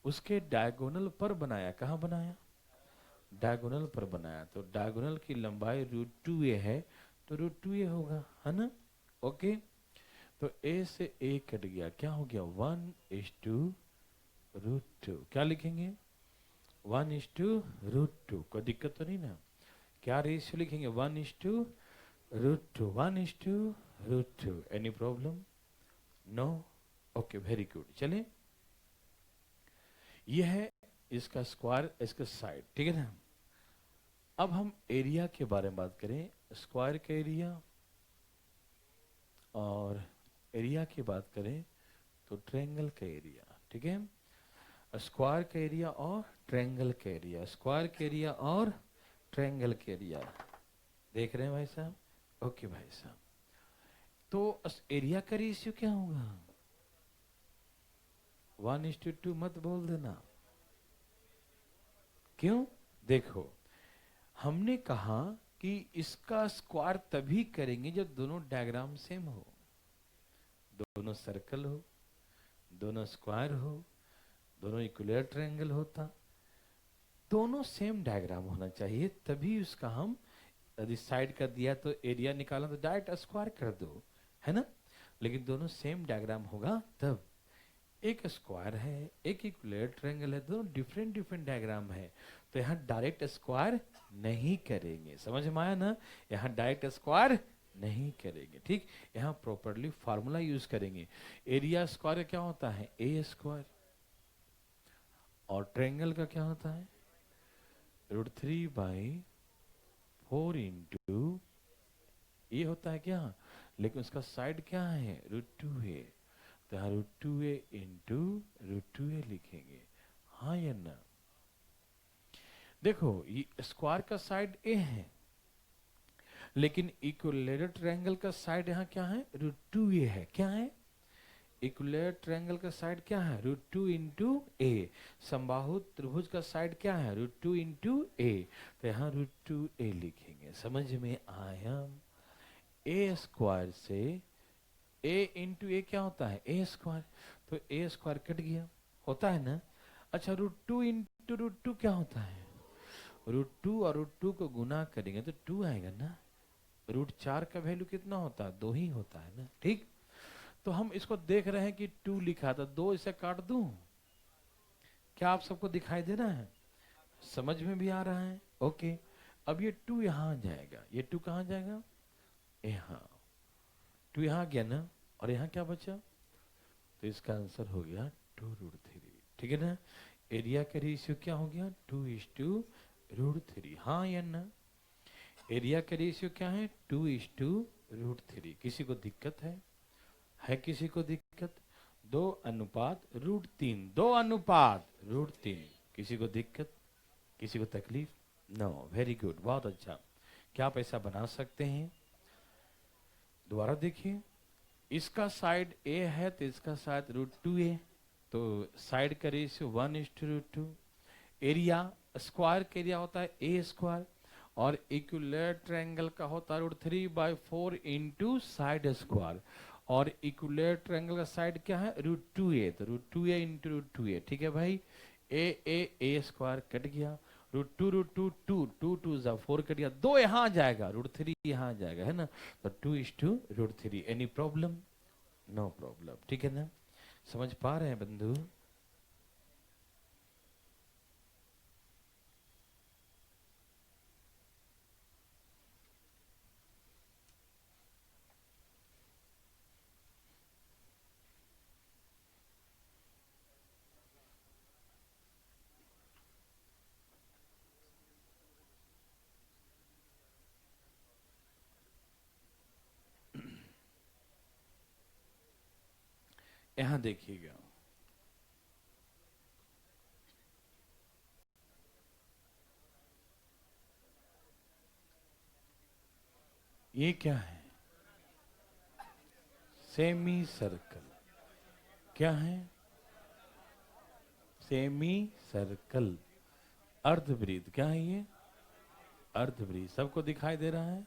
उसके डायगोनल पर बनाया। कहाँ बनाया? डायगोनल पर बनाया। तो डायगोनल की लंबाई √2a है तो √2a होगा, है ना। ओके, तो a से a कट गया, क्या हो गया? 1:√2। क्या लिखेंगे? 1:√2। कोई दिक्कत तो नहीं ना? क्या रेशियो लिखेंगे? 1:√2। 1:√2। Any problem? No. Okay, very good. चलिए, यह है इसका स्क्वायर, इसका साइड। ठीक है ना। अब हम एरिया के बारे में बात करें। स्क्वायर का एरिया और एरिया की बात करें तो ट्रायंगल का एरिया। ठीक है, स्क्वायर का एरिया और ट्रायंगल का एरिया, स्क्वायर का एरिया और ट्रायंगल का एरिया। देख रहे हैं भाई साहब? ओके भाई साहब, तो एरिया का रेशियो क्या होगा? 1:2 मत बोल देना। क्यों? देखो, हमने कहा कि इसका स्क्वायर तभी करेंगे जब दोनों डायग्राम सेम हो, दोनों सर्कल हो, दोनों स्क्वायर हो, दोनों इक्विलेटरल ट्रायंगल होता, दोनों सेम डायग्राम होना चाहिए, तभी उसका हम, यदि साइड का दिया तो एरिया निकालना तो डायरेक्ट स्क्वायर कर दो, है ना। लेकिन दोनों सेम डायग्राम होगा तब। एक स्क्वायर है, एक इक्विलेटरल ट्रायंगल है, दोनों डिफरेंट डिफरेंट डायग्राम है, तो यहाँ डायरेक्ट स्क्वायर नहीं करेंगे। समझ में आया ना? यहाँ डायरेक्ट स्क्वायर नहीं करेंगे। ठीक, यहाँ प्रॉपरली फार्मूला यूज करेंगे। एरिया स्क्वायर का क्या होता है? a²। और ट्रायंगल का क्या होता है? √3/4 इंटू, ये होता है क्या? लेकिन उसका साइड क्या है? √2a। तो यहाँ √2a इंटू √2a लिखेंगे। हाँ या ना? देखो, ये स्क्वायर का साइड a है, लेकिन इक्विलेटरल ट्रायंगल का साइड यहाँ क्या है? √2a है। क्या है? इक्विलेटरल ट्रायंगल का साइड क्या है? √2 इंटू a। समबाहु त्रिभुज का साइड क्या है? √2 इंटू a। तो यहाँ √2a लिखेंगे। समझ में आया? a² से a इंटू a क्या होता है? a²। तो a² कट गया, होता है ना। अच्छा, √2 इंटू √2 क्या होता है? √2 और √2 को गुना करेंगे तो 2 आएगा ना। √4 का वैल्यू कितना होता है? 2 ही होता है ना। ठीक, तो हम इसको देख रहे हैं कि 2 लिखा था, 2 इसे काट दूं? क्या आप सबको दिखाई दे रहा है? समझ में भी आ रहा है? ओके, अब ये 2 यहाँ जाएगा, ये 2 कहाँ जाएगा? यहाँ। 2 यहाँ गया ना, और यहाँ क्या बचा? तो इसका आंसर हो गया 2√3। ठीक है ना। एरिया का रेशियो क्या हो गया 2:√3। हाँ या ना? एरिया का रेशियो क्या है 2:√3। किसी को दिक्कत है किसी को दिक्कत? 2:√3, 2:√3। किसी को दिक्कत, किसी को तकलीफ? नो, वेरी गुड, बहुत अच्छा। क्या आप ऐसा बना सकते हैं? दोबारा देखिए, इसका साइड ए है तो इसका साइड √2a, तो साइड का रेशियो 1:√2। एरिया, स्क्वायर का एरिया होता है ए स्क्वायर, और इक्विलेटरल का होता है √3/4 इंटू साइड स्क्वायर, और इक्विलेटरल का साइड क्या है √2a, तो √2a इंटू √2a। ठीक है भाई, ए स्क्वायर कट गया, √2 4 कट गया, 2 यहाँ जाएगा, √3 यहाँ जाएगा, है ना? तो 2:√3। Any problem? नो प्रॉब्लम, ठीक है ना? समझ पा रहे हैं बंधु? यहां देखिएगा, ये क्या है? Semi circle. क्या है? सेमी सर्कल, अर्धवृत्त। क्या है ये? अर्धवृत्त। सबको दिखाई दे रहा है?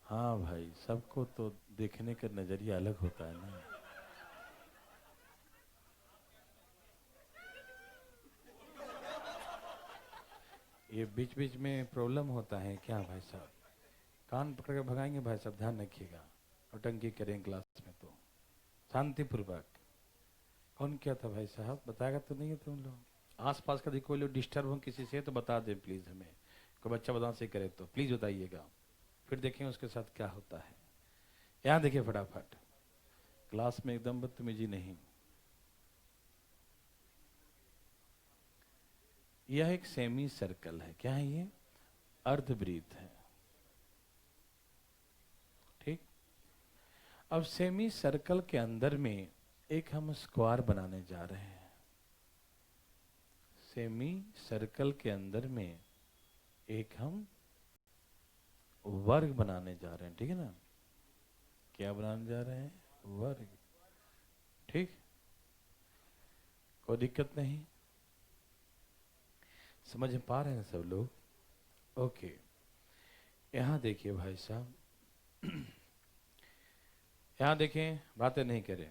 हाँ भाई, सबको तो देखने का नजरिया अलग होता है ना। ये बीच बीच में प्रॉब्लम होता है क्या भाई साहब? कान पकड़ के भगाएंगे भाई साहब, ध्यान रखिएगा। नौटंकी करें क्लास में तो शांतिपूर्वक। कौन क्या था भाई साहब? बताएगा तो नहीं है तुम लोग? आसपास का कोई लोग डिस्टर्ब हो किसी से तो बता दे प्लीज हमें। कोई बच्चा बदमाशी करे तो प्लीज बताइएगा, फिर देखेंगे उसके साथ क्या होता है। यहाँ देखिए फटाफट, क्लास में एकदम बदतमीजी नहीं। यह एक सेमी सर्कल है। क्या है ये? अर्धवृत्त है। ठीक। अब सेमी सर्कल के अंदर में एक हम स्क्वायर बनाने जा रहे हैं। सेमी सर्कल के अंदर में एक हम वर्ग बनाने जा रहे हैं, ठीक है ना? क्या बनाने जा रहे हैं? वर्ग। ठीक, कोई दिक्कत नहीं? समझ पा रहे हैं सब लोग? ओके, यहां देखिए भाई साहब, यहां देखें, बातें नहीं करें।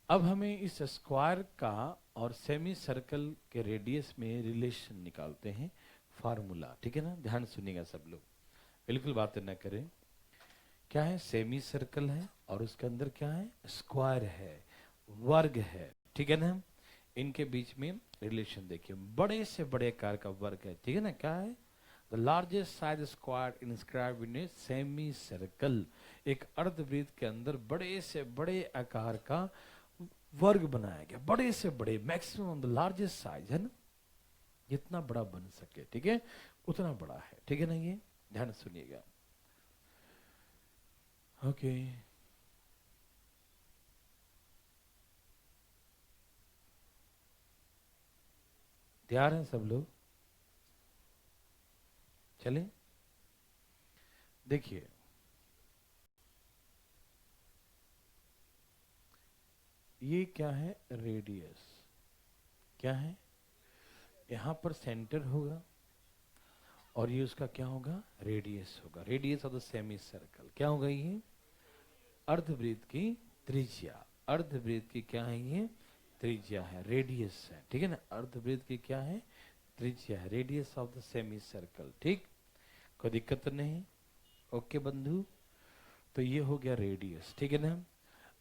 अब हमें इस स्क्वायर का और सेमी सर्कल के रेडियस में रिलेशन निकालते हैं, फार्मूला। ठीक है ना? ध्यान सुनिएगा सब लोग, बिल्कुल बातें न करें। क्या है? सेमी सर्कल है और उसके अंदर क्या है? स्क्वायर है, वर्ग है। ठीक है ना? इनके बीच में रिलेशन देखिए, बड़े से बड़े आकार का वर्ग है। ठीक है ना? क्या है? The largest size square inscribe in a semi circle. एक अर्धवृत्त के अंदर बड़े से बड़े आकार का वर्ग बनाया गया, बड़े से बड़े, मैक्सिमम द लार्जेस्ट साइज, है ना? जितना बड़ा बन सके, ठीक है, उतना बड़ा है। ठीक है ना? ये ध्यान सुनिएगा। ओके, तैयार हैं सब लोग? चले, देखिए, ये क्या है? रेडियस। क्या है? यहां पर सेंटर होगा और ये उसका क्या होगा? रेडियस होगा। Radius of the semi circle क्या होगा? ये अर्धवृत्त की त्रिज्या। अर्धवृत्त की क्या है? ये त्रिज्या है, रेडियस है। ठीक है ना? अर्धवृत्त की क्या है? त्रिज्या है, radius of the semi circle. ठीक, कोई दिक्कत तो नहीं? ओके बंधु, तो ये हो गया रेडियस। ठीक है ना?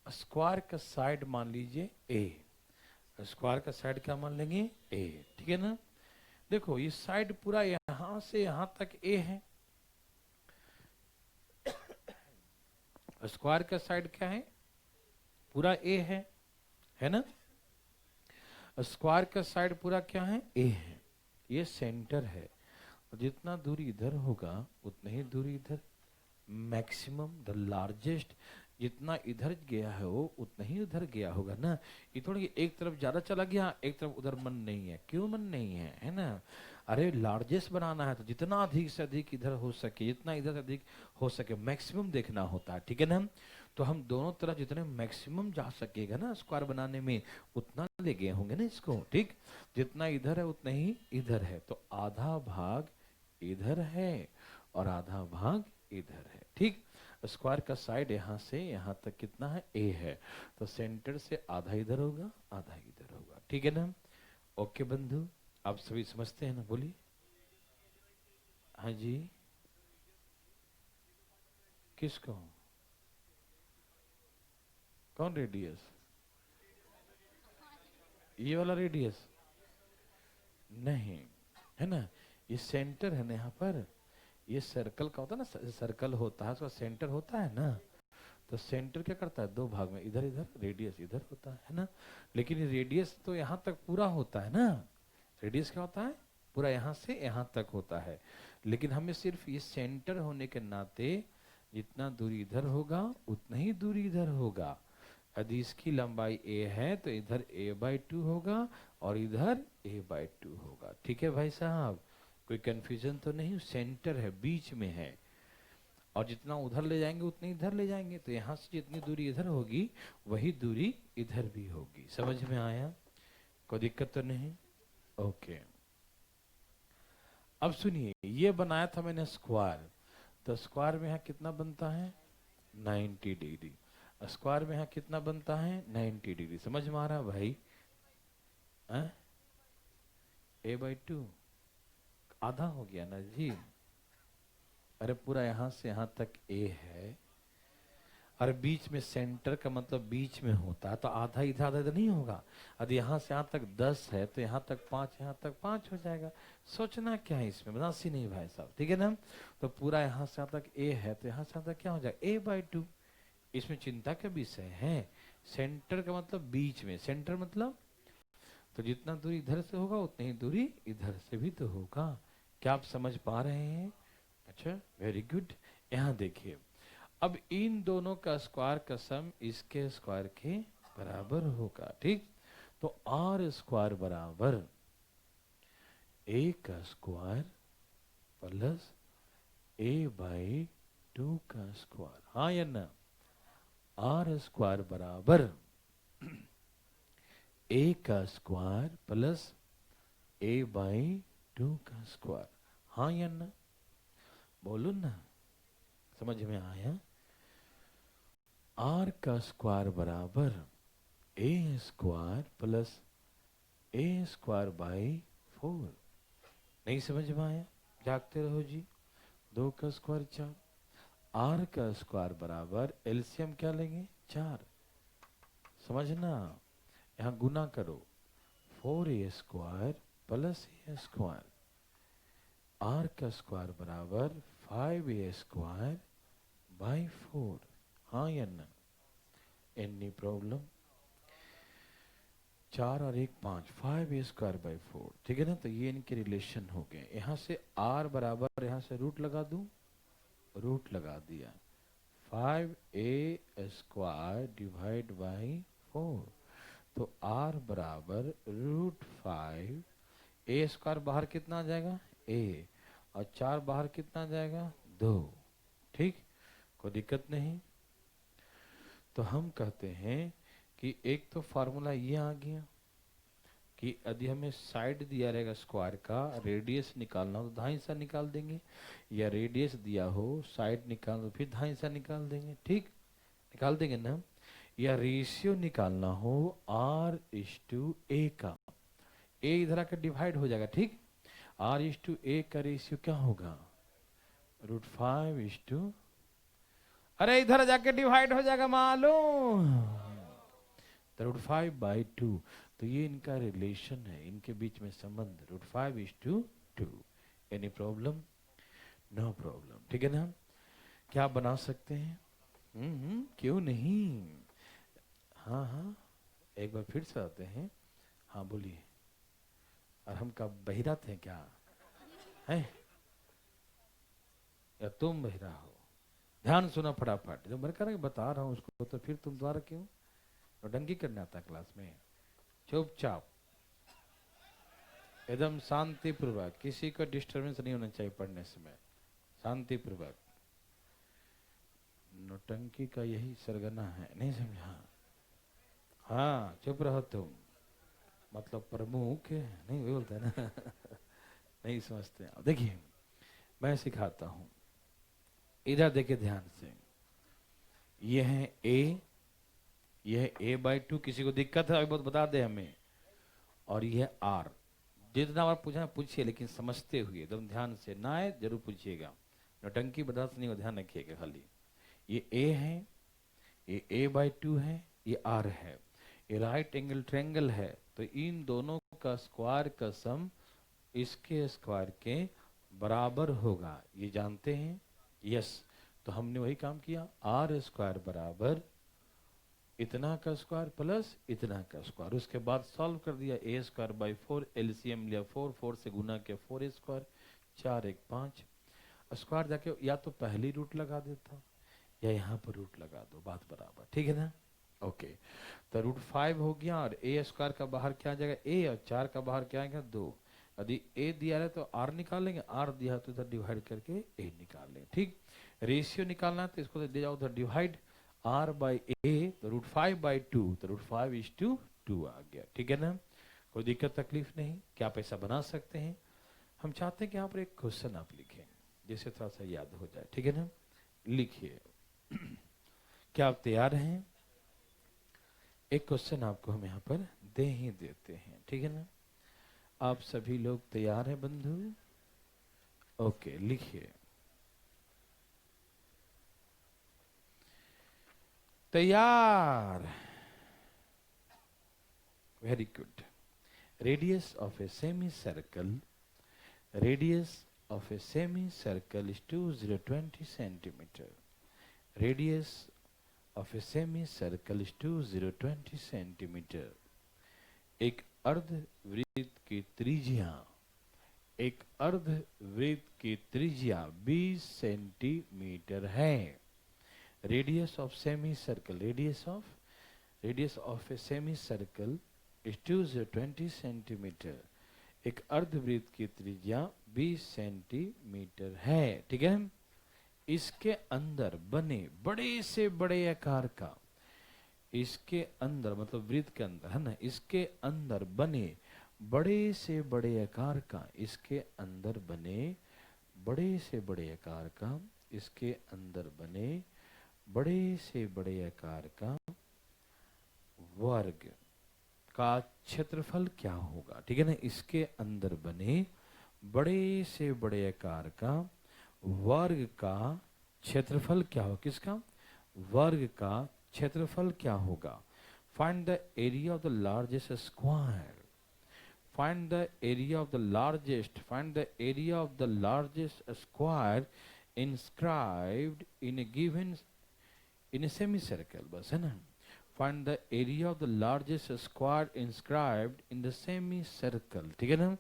स्क्वायर का साइड मान लीजिए ए। स्क्वायर का साइड क्या मान लेंगे? ए। ठीक है ना? देखो, ये साइड पूरा यहां से यहां तक ए है। स्क्वायर का साइड क्या है? पूरा ए है ना। स्क्वायर का साइड पूरा क्या है, ए है, ये सेंटर है। जितना दूरी इधर होगा उतना ही दूरी इधर, मैक्सिमम द लार्जेस्ट, जितना इधर गया है वो उतना ही उधर गया होगा ना। ये थोड़ी एक तरफ ज्यादा चला गया एक तरफ उधर मन नहीं है, क्यों मन नहीं है ना। अरे लार्जेस्ट बनाना है तो जितना अधिक से अधिक इधर हो सके, जितना इधर से अधिक हो सके, मैक्सिमम देखना होता है, ठीक है ना। तो हम दोनों तरफ जितने मैक्सिमम जा सकेगा ना स्क्वायर बनाने में उतना ले गए होंगे ना इसको, ठीक। जितना इधर है उतना ही इधर है, तो आधा भाग इधर है और आधा भाग इधर है, ठीक। स्क्वायर का साइड यहां से यहां तक कितना है, ए है, तो सेंटर से आधा इधर होगा आधा इधर होगा, ठीक है ना। ओके बंधु, आप सभी समझते हैं ना, बोलिए। हाँ जी, किसको, कौन रेडियस, ये वाला रेडियस नहीं है ना, ये सेंटर है ना यहाँ पर। ये सर्कल का होता है ना, सर्कल होता है उसका सेंटर होता है ना। तो सेंटर क्या करता है, दो भाग में, इधर इधर, रेडियस इधर होता है ना। लेकिन ये रेडियस तो यहाँ तक पूरा होता है ना। रेडियस क्या होता है, पूरा यहाँ से यहाँ तक होता है। लेकिन हमें सिर्फ ये सेंटर होने के नाते जितना दूरी इधर होगा उतना ही दूरी इधर होगा। यदि इसकी लंबाई a है तो इधर a/2 होगा और इधर a/2 होगा, ठीक है भाई साहब। कोई कंफ्यूजन तो नहीं, सेंटर है, बीच में है, और जितना उधर ले जाएंगे उतनी इधर ले जाएंगे, तो यहाँ से जितनी दूरी इधर होगी वही दूरी इधर भी होगी। समझ में आया, कोई दिक्कत तो नहीं। ओके, अब सुनिए, ये बनाया था मैंने स्क्वायर, तो स्क्वायर में यहाँ कितना बनता है, 90 डिग्री। स्क्वायर में यहाँ कितना बनता है, 90 डिग्री। समझ में आ रहा है भाई, a/2 आधा हो गया ना जी। अरे पूरा यहाँ से यहाँ तक a है, और बीच में सेंटर का मतलब बीच में होता है, तो आधा इधर आधा इधर नहीं होगा। यदि यहाँ से यहाँ तक 10 है तो यहाँ तक 5, यहाँ तक 5 हो जाएगा। सोचना क्या है इसमें, बनासी नहीं भाई साहब, ठीक है ना। तो पूरा यहाँ से यहाँ तक a है तो यहाँ से यहाँ तक क्या हो जाएगा, a/2। इसमें चिंता का विषय है, सेंटर का मतलब बीच में, सेंटर मतलब तो जितना दूरी इधर से होगा उतनी ही दूरी इधर से भी तो होगा। क्या आप समझ पा रहे हैं, अच्छा वेरी गुड। यहाँ देखिए, अब इन दोनों का स्क्वायर का सम इसके स्क्वायर के बराबर होगा, ठीक। तो आर स्क्वायर बराबर a का स्क्वायर प्लस a/2 का स्क्वायर, हाँ या ना। आर स्क्वायर बराबर a का स्क्वायर प्लस a/2 का स्क्वायर, हाँ या ना, बोलो ना, समझ में आया। आर का स्क्वायर बराबर a स्क्वायर प्लस a²/4, नहीं समझ में आया, जागते रहो जी। 2 का स्क्वायर 4, आर का स्क्वायर बराबर एलसीएम क्या लेंगे, 4, समझना। यहाँ गुना करो, 4a² प्लस a², आर का स्क्वायर बराबर 5a²/4, हाँ या ना, एनी प्रॉब्लम। 4 और 1 5, 5a²/4, ठीक है ना। तो ये इनके रिलेशन हो गए। यहाँ से r बराबर, यहाँ से रूट लगा दूं, रूट लगा दिया, 5a² तो r बराबर √5, a² बाहर कितना आ जाएगा, a, और 4 बाहर कितना आ जाएगा, 2, ठीक, कोई दिक्कत नहीं। तो हम कहते हैं कि एक तो फार्मूला ये आ गया कि यदि हमें साइड दिया रहेगा स्क्वायर का, रेडियस निकालना हो तो दाईं सा निकाल देंगे, या रेडियस दिया हो साइड निकाल तो फिर दाईं सा निकाल देंगे, ठीक, निकाल देंगे ना। या रेशियो निकालना हो r/a का, a इधर आकर डिवाइड हो जाएगा, ठीक। r/a का रेशियो क्या होगा, √5, अरे इधर जाके डिवाइड हो जाएगा मालूम, √5/2। तो ये इनका रिलेशन है, इनके बीच में संबंध, √5:2। एनी प्रॉब्लम, नो प्रॉब्लम, ठीक है ना। क्या बना सकते हैं, क्यों नहीं। हाँ हाँ, एक बार फिर से आते हैं। हाँ बोलिए। और हम कब बहिरा थे क्या है, या तुम बहिरा हो? ध्यान सुना फटाफट, जो मैं कह रहा बता रहा हूँ उसको, तो फिर तुम द्वारा क्यों नौटंकी करने आता है क्लास में? चुपचाप एकदम शांति पूर्वक, किसी को डिस्टरबेंस नहीं होना चाहिए पढ़ने समय, शांति पूर्वक। नौटंकी का यही सरगना है, नहीं समझा? हाँ चुप रहो तुम, मतलब प्रमुख नहीं बोलते ना नहीं समझते। अब देखिए मैं सिखाता हूं, इधर देखिए ध्यान से। यह है ए, यह a/2, किसी को दिक्कत है अभी बहुत बता दे हमें। और यह आर। जितना बार पूछना पूछिए, लेकिन समझते हुए एकदम ध्यान से, ना आए जरूर पूछिएगा, नौटंकी बर्दाश्त नहीं हो, ध्यान रखिएगा खाली। ये ए है, ये a/2 है, ये आर है, ये राइट एंगल ट्रायंगल है, तो इन दोनों का स्क्वायर का सम इसके स्क्वायर के बराबर होगा, ये जानते हैं? यस। तो हमने वही काम किया, आर स्क्वायर बराबर इतना का स्क्वायर प्लस इतना का स्क्वायर, उसके बाद सॉल्व कर दिया, a²/4, एलसीएम लिया 4, 4 से गुना किया 4a², 4 1 5, स्क्वायर जाके या तो पहली रूट लगा देता या यहाँ पर रूट लगा दो, बात बराबर, ठीक है ना? ओके, तो √5 हो गया, और a² का बाहर क्या आ जाएगा a, और 4 का बाहर क्या आएगा 2। यदि a दिया है तो r निकालेंगे, r दिया तो इधर डिवाइड करके a निकाल लेंगे, ठीक। रेशियो निकालना है तो इसको दे जाओ उधर डिवाइड, r/a, तो √5/2, तो √5:2 आ गया, ठीक है ना? कोई दिक्कत तकलीफ नहीं, क्या आप ऐसा बना सकते हैं? हम चाहते हैं कि यहाँ पर एक क्वेश्चन आप लिखें जिससे थोड़ा सा याद हो जाए, ठीक है ना? लिखिए क्या आप तैयार हैं? एक क्वेश्चन आपको हम यहाँ पर दे ही देते हैं, ठीक है ना? आप सभी लोग तैयार हैं बंधु? ओके, लिखिए। तैयार? Very good. Radius of a semi circle, radius of a semicircle is 2020 centimeter. Radius of a semicircle is 2020 centimeter. एक अर्धवृत्त की त्रिज्या, एक अर्धवृत्त की त्रिज्या 20 सेंटीमीटर है। Radius of semi circle, radius of a semi circle is 20 centimetre. एक अर्धवृत्त की त्रिज्या 20 सेंटीमीटर है, ठीक है? इसके अंदर बने बड़े से बड़े आकार का, इसके अंदर मतलब वृत्त के अंदर है ना, इसके अंदर बने बड़े से बड़े आकार का, इसके अंदर बने बड़े से बड़े आकार का, इसके अंदर बने बड़े से बड़े आकार का वर्ग का क्षेत्रफल क्या होगा, ठीक है ना? इसके अंदर बने बड़े से बड़े आकार का वर्ग का क्षेत्रफल क्या होगा? किसका? वर्ग का क्षेत्रफल क्या होगा? Find the area of the largest square, find the area of the largest, find the area of the largest square inscribed in A given, in a semi circle, बस है ना? Find the area of the largest square inscribed in the semicircle, ठीक है ना?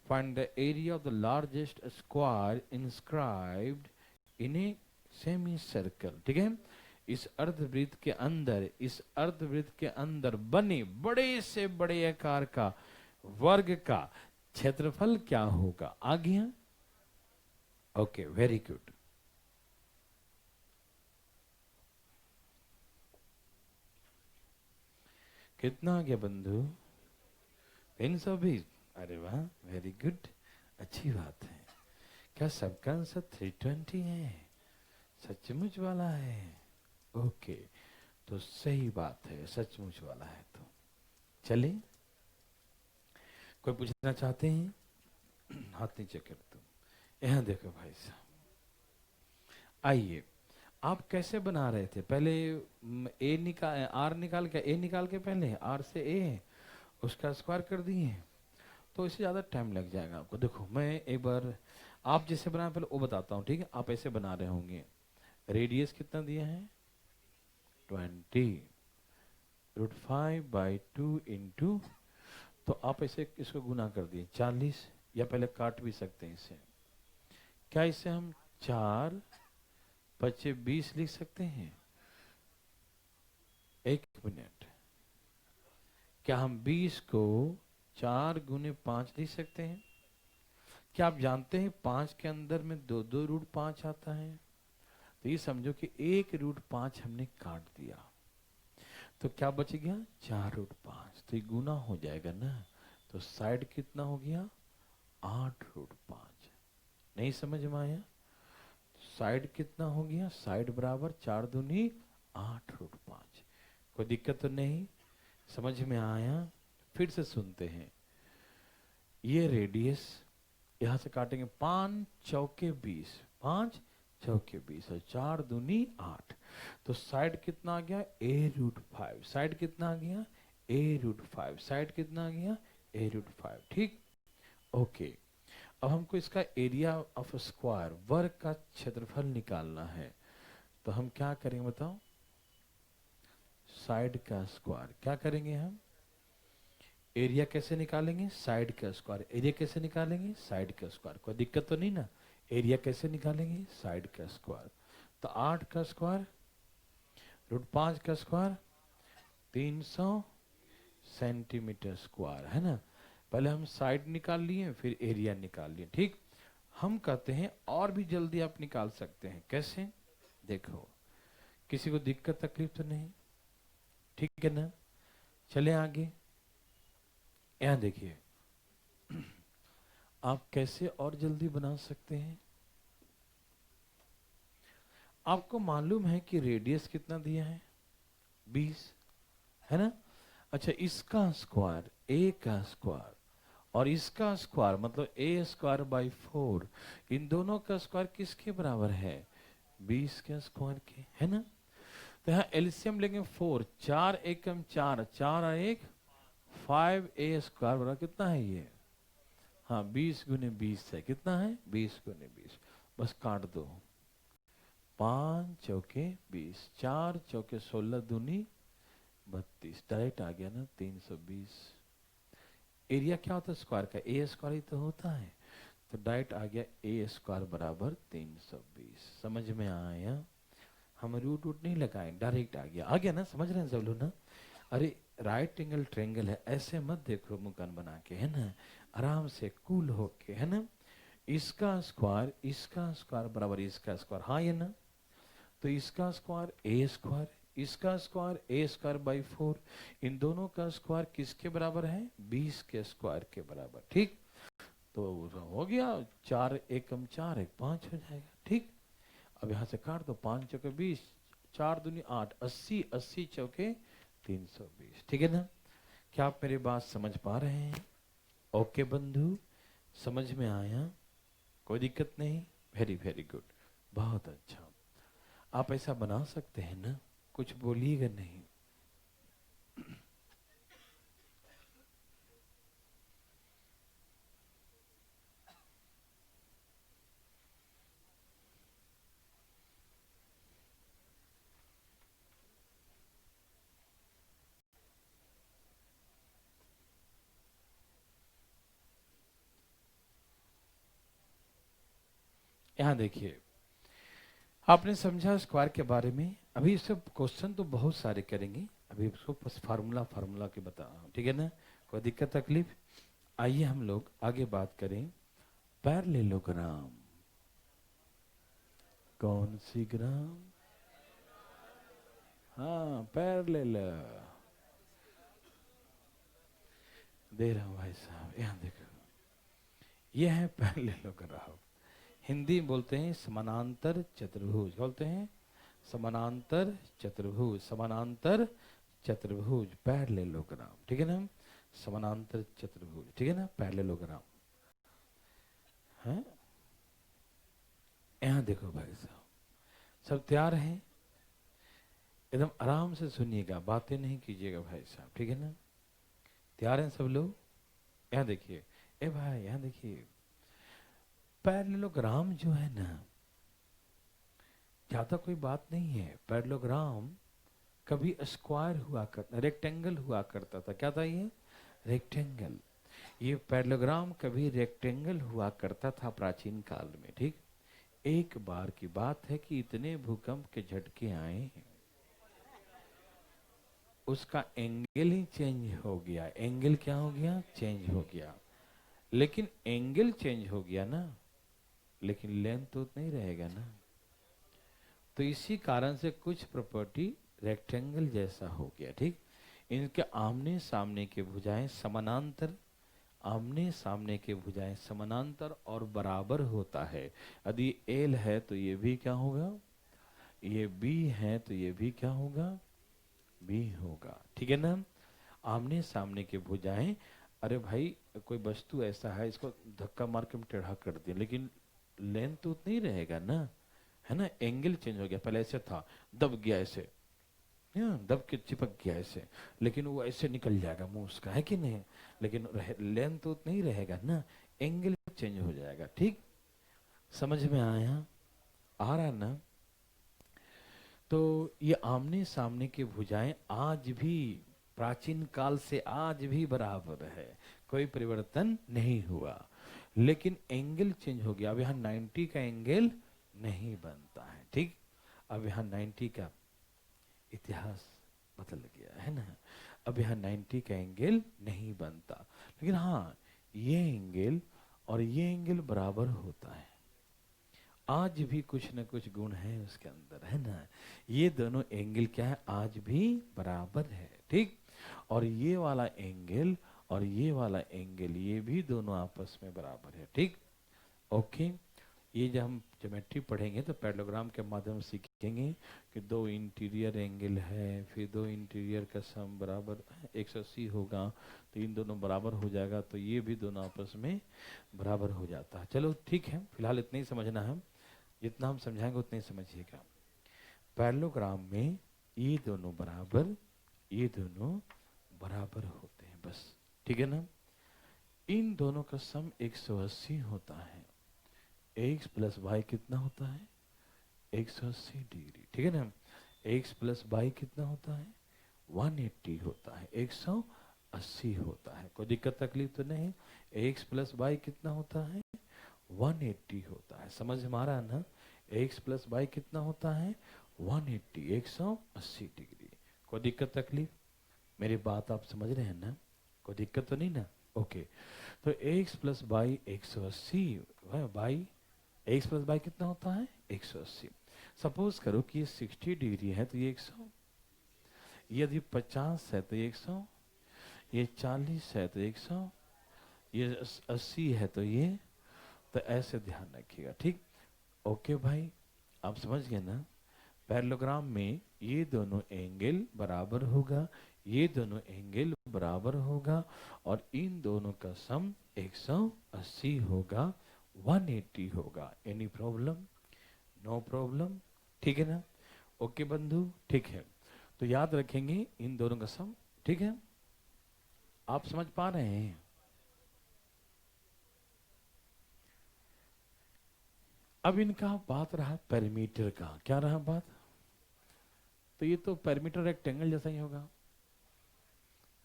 Find the area of the largest square inscribed in a semicircle, ठीक है? इस अर्धवृत्त के अंदर, इस अर्धवृत्त के अंदर बने बड़े से बड़े आकार का वर्ग का क्षेत्रफल क्या होगा? आ गया? Okay, very good. कितना आ गया बंधु? 320? अरे वाह, वेरी गुड, अच्छी बात है। क्या सबका आंसर 320 है? सचमुच वाला है? ओके, तो सही बात है, सचमुच वाला है। तो चले, कोई पूछना चाहते हैं? हाथ नीचे कर दो। यहाँ देखो भाई साहब, आइए, आप कैसे बना रहे थे? पहले ए निकाल, आर निकाल के, ए निकाल के पहले आर से ए उसका स्क्वायर कर दिए, तो इससे ज़्यादा टाइम लग जाएगा आपको। देखो मैं एक बार आप जैसे बनाए पहले वो बताता हूँ, ठीक है? आप ऐसे बना रहे होंगे। रेडियस कितना दिया है? 20, √5/2 इंटू, तो आप ऐसे इसको गुना कर दिए 40, या पहले काट भी सकते हैं इसे। क्या इसे हम 4×5=20 लिख सकते हैं? एक मिनट, क्या हम 20 को 4×5 लिख सकते हैं? क्या आप जानते हैं 5 के अंदर में दो दो √5 आता है? तो ये समझो कि 1√5 हमने काट दिया, तो क्या बच गया? 4√5। तो ये गुना हो जाएगा ना, तो साइड कितना हो गया? 8√5। नहीं समझ में आया? साइड कितना हो गया? साइड बराबर 4×2 8√5। कोई दिक्कत तो नहीं? समझ में आया? फिर से सुनते हैं। ये रेडियस यहां से काटेंगे 5×4=20, 5×4=20 और 4×2 8। तो साइड कितना आ गया? a√5। साइड कितना आ गया? a√5। साइड कितना आ गया? a√5। ठीक, ओके। अब हमको इसका एरिया ऑफ स्क्वायर, वर्ग का क्षेत्रफल निकालना है। तो हम क्या करेंगे बताओ? साइड का स्क्वायर। क्या करेंगे हम? एरिया कैसे निकालेंगे? साइड का स्क्वायर। एरिया कैसे निकालेंगे? साइड का स्क्वायर। कोई दिक्कत तो नहीं ना? एरिया कैसे निकालेंगे? साइड का स्क्वायर। तो 8 का स्क्वायर √5 का स्क्वायर 300 सेंटीमीटर स्क्वायर, है ना? पहले हम साइड निकाल लिए, फिर एरिया निकाल लिए। ठीक, हम कहते हैं और भी जल्दी आप निकाल सकते हैं। कैसे? देखो, किसी को दिक्कत तकलीफ तो नहीं? ठीक है ना? चले आगे। यहां देखिए, आप कैसे और जल्दी बना सकते हैं? आपको मालूम है कि रेडियस कितना दिया है? 20, है ना? अच्छा, इसका स्क्वायर, a का स्क्वायर, और इसका स्क्वायर मतलब a²/4, इन दोनों का स्क्वायर किसके बराबर है? 20 के स्क्वायर के, है ना? तो यहाँ एलसीएम लेंगे 4, 4 एकम 4, 4 और 1 5a² बराबर कितना है ये? हाँ, 20×20 है। कितना है? 20×20। बस काट दो। 5×4=20, 4×4=16, 32। डायरेक्ट आ गया ना 320। एरिया क्या होता है स्क्वायर का? a² ही तो होता है। तो डायरेक्ट आ गया a² बराबर 320। समझ में आया? हम रूट नहीं लगाए, डायरेक्ट आ गया ना? समझ रहे हैं सब लोग ना? अरे, राइट एंगल ट्रायंगल है, ऐसे मत देखो मुकान बना के, है ना? आराम से कूल होके, है ना? इसका स्क्वायर बराबर इसका स्क्वायर, हाँ ये ना? तो इसका स्क्वायर a², इसका स्क्वायर a²/4, इन दोनों का स्क्वायर किसके बराबर है? 20 के स्क्वायर के बराबर। ठीक, तो हो गया 4 एकम 4 1 5 हो जाएगा। ठीक, अब यहाँ से काट दो। 5×4=20, 4×2 8, 80, 80×4 320। ठीक है ना? क्या आप मेरी बात समझ पा रहे हैं? ओके बंधु, समझ में आया? कोई दिक्कत नहीं? वेरी वेरी गुड, बहुत अच्छा। आप ऐसा बना सकते हैं ना? कुछ बोलिएगा नहीं। यहाँ देखिए, आपने समझा स्क्वायर के बारे में। अभी इससे क्वेश्चन तो बहुत सारे करेंगे, अभी इसको बस फार्मूला के बता रहा हूँ। ठीक है ना? कोई दिक्कत तकलीफ? आइए हम लोग आगे बात करें। पैरेललोग्राम। कौन सी ग्राम? हाँ, पैरेलल। दे रहा हूँ भाई साहब, यहाँ देखो, ये है पैरेललोग्राम। हिंदी में बोलते हैं समानांतर चतुर्भुज। बोलते हैं समानांतर चतुर्भुज, समानांतर चतुर्भुज, पैरेललोग्राम। ठीक है ना? समानांतर चतुर्भुज, ठीक है ना? पैरेललोग्राम है। यहाँ देखो भाई साहब, सब तैयार हैं? एकदम आराम से सुनिएगा, बातें नहीं कीजिएगा भाई साहब। ठीक है ना? तैयार हैं सब लोग? यहाँ देखिए, ए भाई यहाँ देखिए, पैरेललोग्राम जो है ना, ज्यादा कोई बात नहीं है। पैरेललोग्राम कभी स्क्वायर हुआ करता, रेक्टेंगल हुआ करता था। क्या था ये? रेक्टेंगल। ये पैरेललोग्राम कभी रेक्टेंगल हुआ करता था प्राचीन काल में। ठीक, एक बार की बात है कि इतने भूकंप के झटके आए हैं, उसका एंगल ही चेंज हो गया। एंगल क्या हो गया? चेंज हो गया। लेकिन एंगल चेंज हो गया ना, लेकिन लेंथ तो नहीं रहेगा ना। तो इसी कारण से कुछ प्रॉपर्टी रेक्टेंगल जैसा हो गया। ठीक, इनके आमने सामने के भुजाएं समानांतर, आमने सामने के भुजाएं समानांतर और बराबर होता है। यदि एल है तो ये भी क्या होगा? ये बी है तो ये भी क्या होगा? बी होगा। ठीक है ना? आमने सामने के भुजाएं, अरे भाई कोई वस्तु ऐसा है, इसको धक्का मार के हम टेढ़ा कर दिए, लेकिन लेंथ तो उतना ही रहेगा ना, है ना? एंगल चेंज हो गया, पहले ऐसे था, दब गया ऐसे, दब के चिपक गया ऐसे, लेकिन वो ऐसे निकल जाएगा मुंह उसका, है कि नहीं? लेकिन लेंथ तो उतना ही रहेगा ना, एंगल चेंज हो जाएगा। ठीक, समझ में आया? आ रहा ना? तो ये आमने सामने की भुजाएं आज भी, प्राचीन काल से आज भी बराबर है, कोई परिवर्तन नहीं हुआ। लेकिन एंगल चेंज हो गया। अब यहाँ 90 का एंगल नहीं बनता है। ठीक, अब यहाँ 90 का इतिहास बदल गया है ना। अब यहाँ 90 का एंगल नहीं बनता, लेकिन हाँ, ये एंगल और ये एंगल बराबर होता है। आज भी कुछ न कुछ गुण है उसके अंदर, है ना। ये दोनों एंगल क्या है? आज भी बराबर है। ठीक, और ये वाला एंगल और ये वाला एंगल, ये भी दोनों आपस में बराबर है। ठीक, ओके। ये जब हम ज्योमेट्री पढ़ेंगे तो पैरेललोग्राम के माध्यम से सीखेंगे कि दो इंटीरियर एंगल है, फिर दो इंटीरियर का सम बराबर 180 होगा, तो इन दोनों बराबर हो जाएगा, तो ये भी दोनों आपस में बराबर हो जाता है। चलो ठीक है, फिलहाल इतना ही समझना है, जितना हम समझाएंगे उतना ही समझिएगा। पैरेललोग्राम में ये दोनों बराबर, ये दोनों बराबर होते हैं, बस। ठीक है ना? इन दोनों का सम 180 होता है। एक्स प्लस वाई कितना होता है? 180 डिग्री। ठीक है ना? एक्स प्लस वाई कितना होता है? 180 होता है, 180 होता है। कोई दिक्कत तकलीफ तो नहीं? एक्स प्लस वाई कितना होता है? 180 होता है। समझ में आ रहा है ना? एक्स प्लस वाई कितना होता है? 180, 180 डिग्री। कोई दिक्कत तकलीफ? मेरी बात आप समझ रहे हैं ना? कोई दिक्कत तो नहीं ना? ओके। तो x plus y 180, y x plus y कितना होता है? 180। सपोज करो कि ये 60 डिग्री है तो ये 100, यदि 50 है तो ये 100, ये 40 है तो 100, ये 80 है तो ये, तो ऐसे ध्यान रखिएगा। ठीक, ओके भाई, आप समझ गए ना? पैरेललोग्राम में ये दोनों एंगल बराबर होगा, ये दोनों एंगल बराबर होगा, और इन दोनों का सम 180 होगा, 180 होगा। Any problem? No problem. ठीक है ना? ओके बंधु, ठीक है। तो याद रखेंगे इन दोनों का सम। ठीक है, आप समझ पा रहे हैं? अब इनका बात रहा पेरीमीटर का। क्या रहा बात? तो ये तो पेरीमीटर रेक्टेंगल जैसा ही होगा।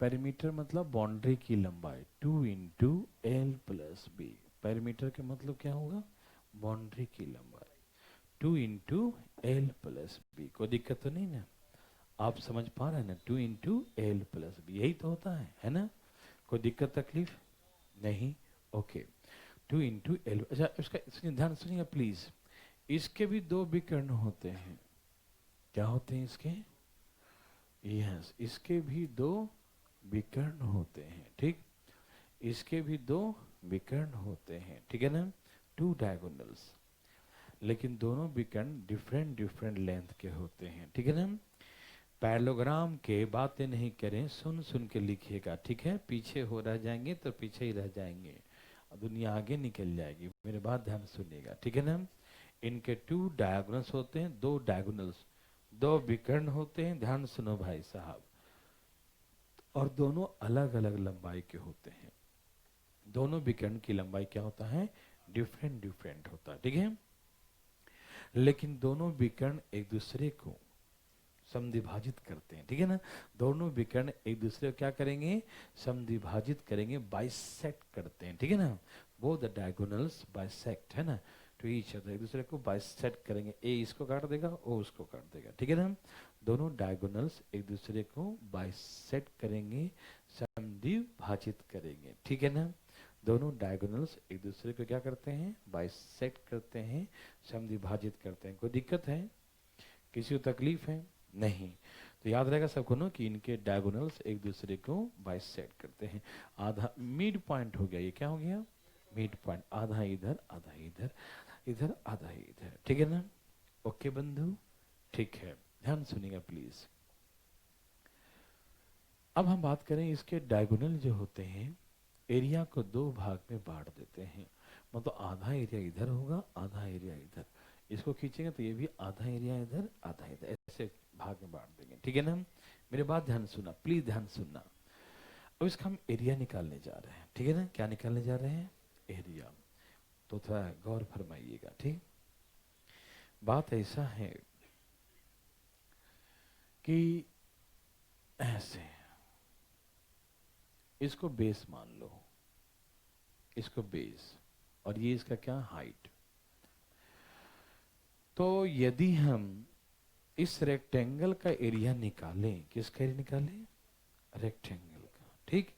पेरीमीटर मतलब बाउंड्री की लंबाई, 2 into l plus b. Perimeter का मतलब क्या होगा? बाउंड्री की लंबाई 2 इंटू एल प्लस बी। कोई दिक्कत तो नहीं ना? आप समझ पा रहे हैं ना? 2 इंटू एल प्लस बी, यही तो होता है ना? कोई दिक्कत तकलीफ नहीं? Okay, 2 into L. अच्छा, इसका ध्यान सुनिए प्लीज। इसके भी दो विकर्ण होते हैं। क्या होते हैं इसके? यस, इसके भी दो विकर्ण होते हैं। ठीक, इसके भी दो विकर्ण होते हैं। ठीक है ना? 2 डायगोनल्स, लेकिन दोनों विकर्ण डिफरेंट डिफरेंट लेंथ के होते हैं। ठीक है ना? पैरेललोग्राम के बातें नहीं करें, सुन सुन के लिखिएगा। ठीक है? पीछे हो रह जाएंगे तो पीछे ही रह जाएंगे, दुनिया आगे निकल जाएगी। मेरे बात ध्यान सुनिएगा। ठीक है ना? इनके 2 डायगोनल्स होते हैं, 2 डायगोनल्स, 2 विकर्ण होते हैं। ध्यान सुनो भाई साहब, और दोनों अलग अलग लंबाई के होते हैं। दोनों विकर्ण की लंबाई क्या होता है? डिफरेंट डिफरेंट होता है। ठीक है? लेकिन दोनों विकर्ण एक दूसरे को समद्विभाजित करते हैं, ठीक है ना। दोनों विकर्ण एक दूसरे को क्या करेंगे, समद्विभाजित करेंगे, बाइसेक्ट करते हैं, ठीक है ना। वो द डायगोनल्स बाइसेक्ट, है ना, तो ईच अदर, एक दूसरे को बाइसेक्ट करेंगे, ए इसको काट देगा, ओ उसको काट देगा, ठीक है ना। दोनों डायगोनल्स एक दूसरे को बाइसेक्ट करेंगे, समद्विभाजित करेंगे, ठीक है ना। दोनों डायगोनल्स एक दूसरे को क्या करते हैं, बाइसेक्ट करते हैं, समद्विभाजित करते हैं। कोई दिक्कत है, किसी को तकलीफ है? नहीं। तो याद रहेगा सबको ना कि इनके डायगोनल्स एक दूसरे को बाइसेक्ट करते हैं। आधा मिड पॉइंट हो गया, ये क्या हो गया, मिड पॉइंट, आधा इधर आधा इधर, इधर आधा इधर, ठीक है ना। ओके बंधु, ठीक है, ध्यान सुनिएगा प्लीज। अब हम बात करें इसके डायगोनल जो होते हैं, एरिया को दो भाग में बांट देते हैं, मतलब आधा एरिया इधर होगा, आधा एरिया इधर। इसको खींचेंगे तो ये भी आधा एरिया इधर आधा इधर, ऐसे भाग में बांट देंगे, ठीक है ना। मेरे बात ध्यान सुनना, प्लीज ध्यान सुनना। अब इसका हम एरिया निकालने जा रहे हैं, ठीक है ना। क्या निकालने जा रहे हैं, एरिया। तो थोड़ा गौर फरमाइएगा, ठीक। बात ऐसा है कि ऐसे इसको बेस मान लो, इसको बेस, और ये इसका क्या, हाइट। तो यदि हम इस रेक्टेंगल का एरिया निकालें, किसका एरिया निकालें, रेक्टेंगल का, ठीक।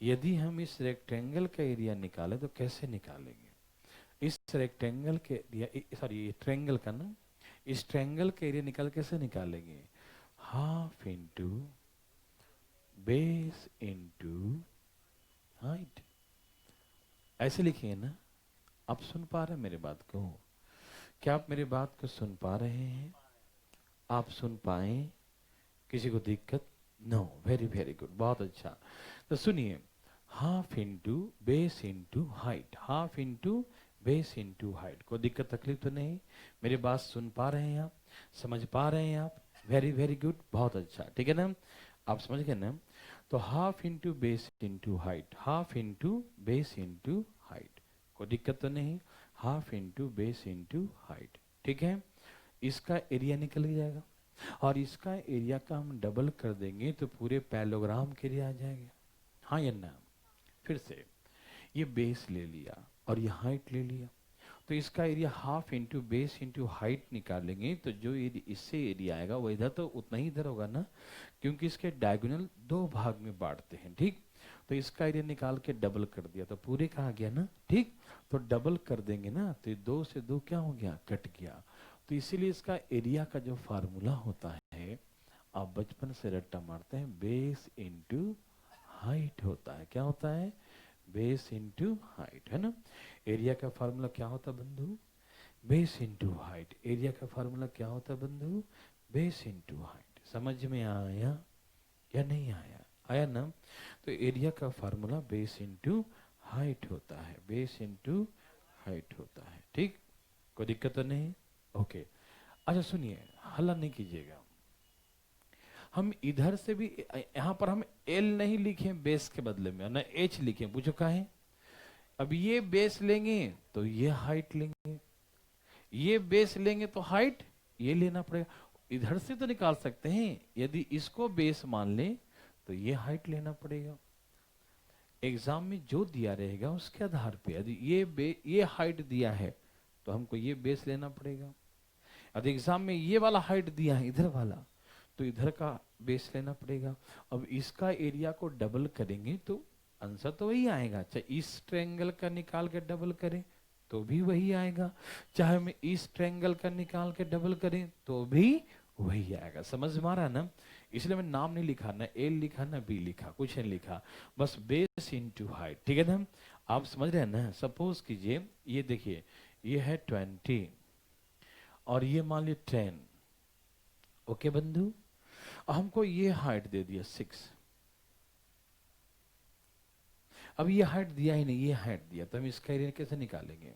यदि हम इस रेक्टेंगल का एरिया निकालें तो कैसे निकालेंगे, इस रेक्टेंगल के एरिया, सॉरी ये ट्रेंगल का ना, इस ट्रेंगल के एरिया निकाल कैसे निकालेंगे, half into base into height, ऐसे लिखिए ना। आप सुन पा रहे हैं मेरे बात को, क्या आप मेरी बात को सुन पा रहे हैं, आप सुन पाए, किसी को दिक्कत, नो, वेरी वेरी गुड, बहुत अच्छा। तो सुनिए, half into base into height, half into base into height, कोई दिक्कत तकलीफ तो नहीं, मेरी बात सुन पा रहे हैं आप, समझ पा रहे हैं आप, वेरी वेरी गुड, बहुत अच्छा, ठीक है ना, आप समझ गए ना। तो half into base into height, half into base into height, कोई दिक्कत तो नहीं, half into base into height, ठीक है। इसका एरिया निकल जाएगा, और इसका एरिया का हम डबल कर देंगे तो पूरे पैरेललोग्राम के एरिया आ जाएगा, हाँ या ना। फिर से ये बेस ले लिया और ये हाइट ले लिया, तो इसका area half into base into height निकालेंगे तो जो इससे एरिया आएगा वो इधर तो उतना ही इधर होगा ना, क्योंकि इसके डायगोनल दो भाग में बांटते हैं, ठीक। तो इसका एरिया निकाल के डबल कर दिया तो पूरे का आ गया ना, ठीक। तो डबल कर देंगे ना तो दो से दो क्या हो गया, कट गया। तो इसीलिए इसका एरिया का जो फार्मूला होता है, आप बचपन से रट्टा मारते हैं, बेस इंटू हाइट होता है। क्या होता है, बेस इंटू हाइट, है ना। एरिया का फार्मूला क्या होता है बंधु, बेस इंटू हाइट। एरिया का फार्मूला क्या होता है बंधु, बेस इंटू हाइट। समझ में आया या नहीं आया, आया ना। तो एरिया का फार्मूला बेस इंटू हाइट होता है, बेस इंटू हाइट होता है, ठीक। कोई दिक्कत तो नहीं, ओके। अच्छा सुनिए, हल्ला नहीं कीजिएगा, हम इधर से भी, यहां पर हम एल नहीं लिखे बेस के बदले में, ना एच लिखे, पूछो काहे। अब ये बेस लेंगे तो ये हाइट लेंगे, ये बेस लेंगे तो हाइट ये लेना पड़ेगा। इधर से तो निकाल सकते हैं, यदि इसको बेस मान ले तो ये हाइट लेना पड़ेगा। एग्जाम में जो दिया रहेगा उसके आधार पे, यदि ये हाइट दिया है तो हमको ये बेस लेना पड़ेगा। यदि एग्जाम में ये वाला हाइट दिया है इधर वाला, तो इधर का बेस लेना पड़ेगा। अब इसका एरिया को डबल करेंगे तो आंसर तो वही आएगा, चाहे इस ट्रायंगल का निकाल के डबल करें तो भी वही आएगा, चाहे हम इस ट्रायंगल का निकाल के डबल करें तो भी वही आएगा। समझ में आ रहा है ना। इसलिए मैं नाम नहीं लिखा, ना एल लिखा ना बी लिखा, कुछ नहीं लिखा, बस बेस इंटू हाइट, ठीक है ना। आप समझ रहे हैं ना। सपोज कीजिए, ये देखिए, ये है 20 और ये मान लीजिए 10, ओके बंधु। हमको ये हाइट दे दिया 6, अब ये हाइट दिया ही नहीं, ये हाइट दिया, तो हम इसका एरिया कैसे निकालेंगे,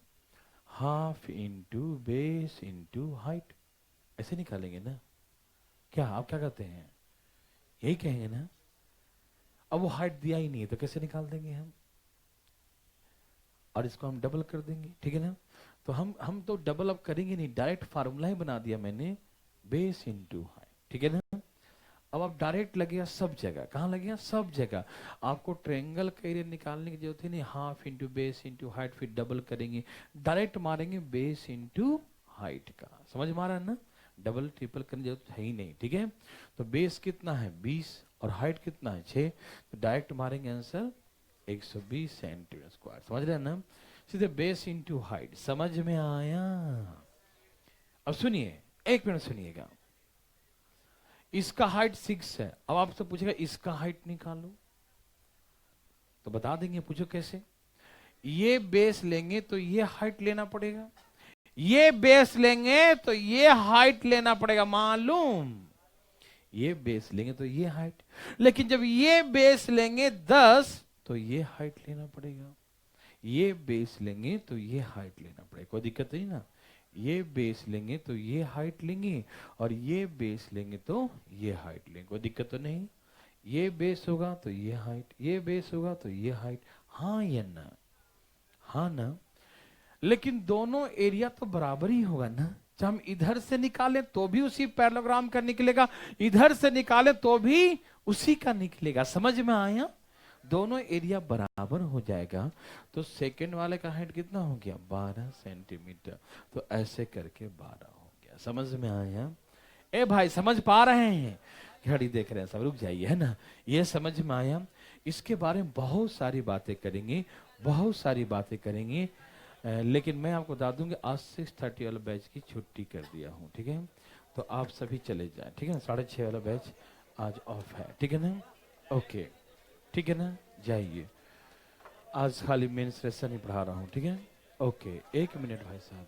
half into base into height, ऐसे निकालेंगे ना। क्या आप क्या कहते हैं, यही कहेंगे ना। अब वो हाइट दिया ही नहीं है तो कैसे निकाल देंगे हम, और इसको हम डबल कर देंगे, ठीक है ना। तो हम तो डबल अब करेंगे नहीं, डायरेक्ट फार्मूला ही बना दिया मैंने, बेस इंटू हाइट, ठीक है ना। अब आप डायरेक्ट लगेगा सब जगह, कहाँ लगेगा सब जगह। आपको ट्रायंगल का एरिया निकालने की जरूरत ही नहीं, half into base into height, फिर डबल करेंगे, डायरेक्ट मारेंगे बेस इंटू हाइट का। समझ में आ रहा है ना, डबल ट्रिपल करने की जरूरत है ही नहीं, ठीक है। तो बेस कितना है 20 और हाइट कितना है 6, तो डायरेक्ट मारेंगे आंसर 120 सेंटीमीटर स्क्वायर। समझ रहे हैं ना, सीधे बेस इंटू हाइट। समझ में आया। अब सुनिए, एक मिनट सुनिएगा, इसका हाइट 6 है, अब आपसे पूछेगा इसका हाइट निकालो, तो बता देंगे, पूछो कैसे। ये बेस लेंगे तो ये हाइट लेना पड़ेगा, ये बेस लेंगे तो ये हाइट लेना पड़ेगा, मालूम। ये बेस लेंगे तो ये हाइट, लेकिन जब ये बेस लेंगे 10 तो ये हाइट लेना पड़ेगा, ये बेस लेंगे तो ये हाइट लेना पड़ेगा, कोई दिक्कत नहीं ना। ये बेस लेंगे तो ये हाइट लेंगे, और ये बेस लेंगे तो ये हाइट लेंगे, कोई दिक्कत तो नहीं। ये बेस होगा तो ये हाइट, ये बेस होगा तो ये हाइट, हाँ या ना, हाँ ना। लेकिन दोनों एरिया तो बराबर ही होगा ना, जब हम इधर से निकालें तो भी उसी पैरेललोग्राम का निकलेगा, इधर से निकालें तो भी उसी का निकलेगा। समझ में आया, दोनों एरिया बराबर हो जाएगा। तो सेकंड वाले का हाइट कितना हो गया 12 सेंटीमीटर, तो ऐसे करके 12 हो गया। समझ में आया। ए भाई समझ पा रहे हैं, घड़ी देख रहे हैं सब, रुक जाइए, है ना, ये समझ में आया। इसके बारे में बहुत सारी बातें करेंगे, बहुत सारी बातें करेंगे, लेकिन मैं आपको बता दूंगा आज 6:30 वाला बैच की छुट्टी कर दिया हूँ, ठीक है। तो आप सभी चले जाएं, ठीक है ना, 6:30 वाला बैच आज ऑफ है, ठीक है ना, ओके, ठीक है ना, जाइए। आज खाली मेन सेशन ही पढ़ा रहा हूँ, ठीक है, ओके। 1 मिनट भाई साहब।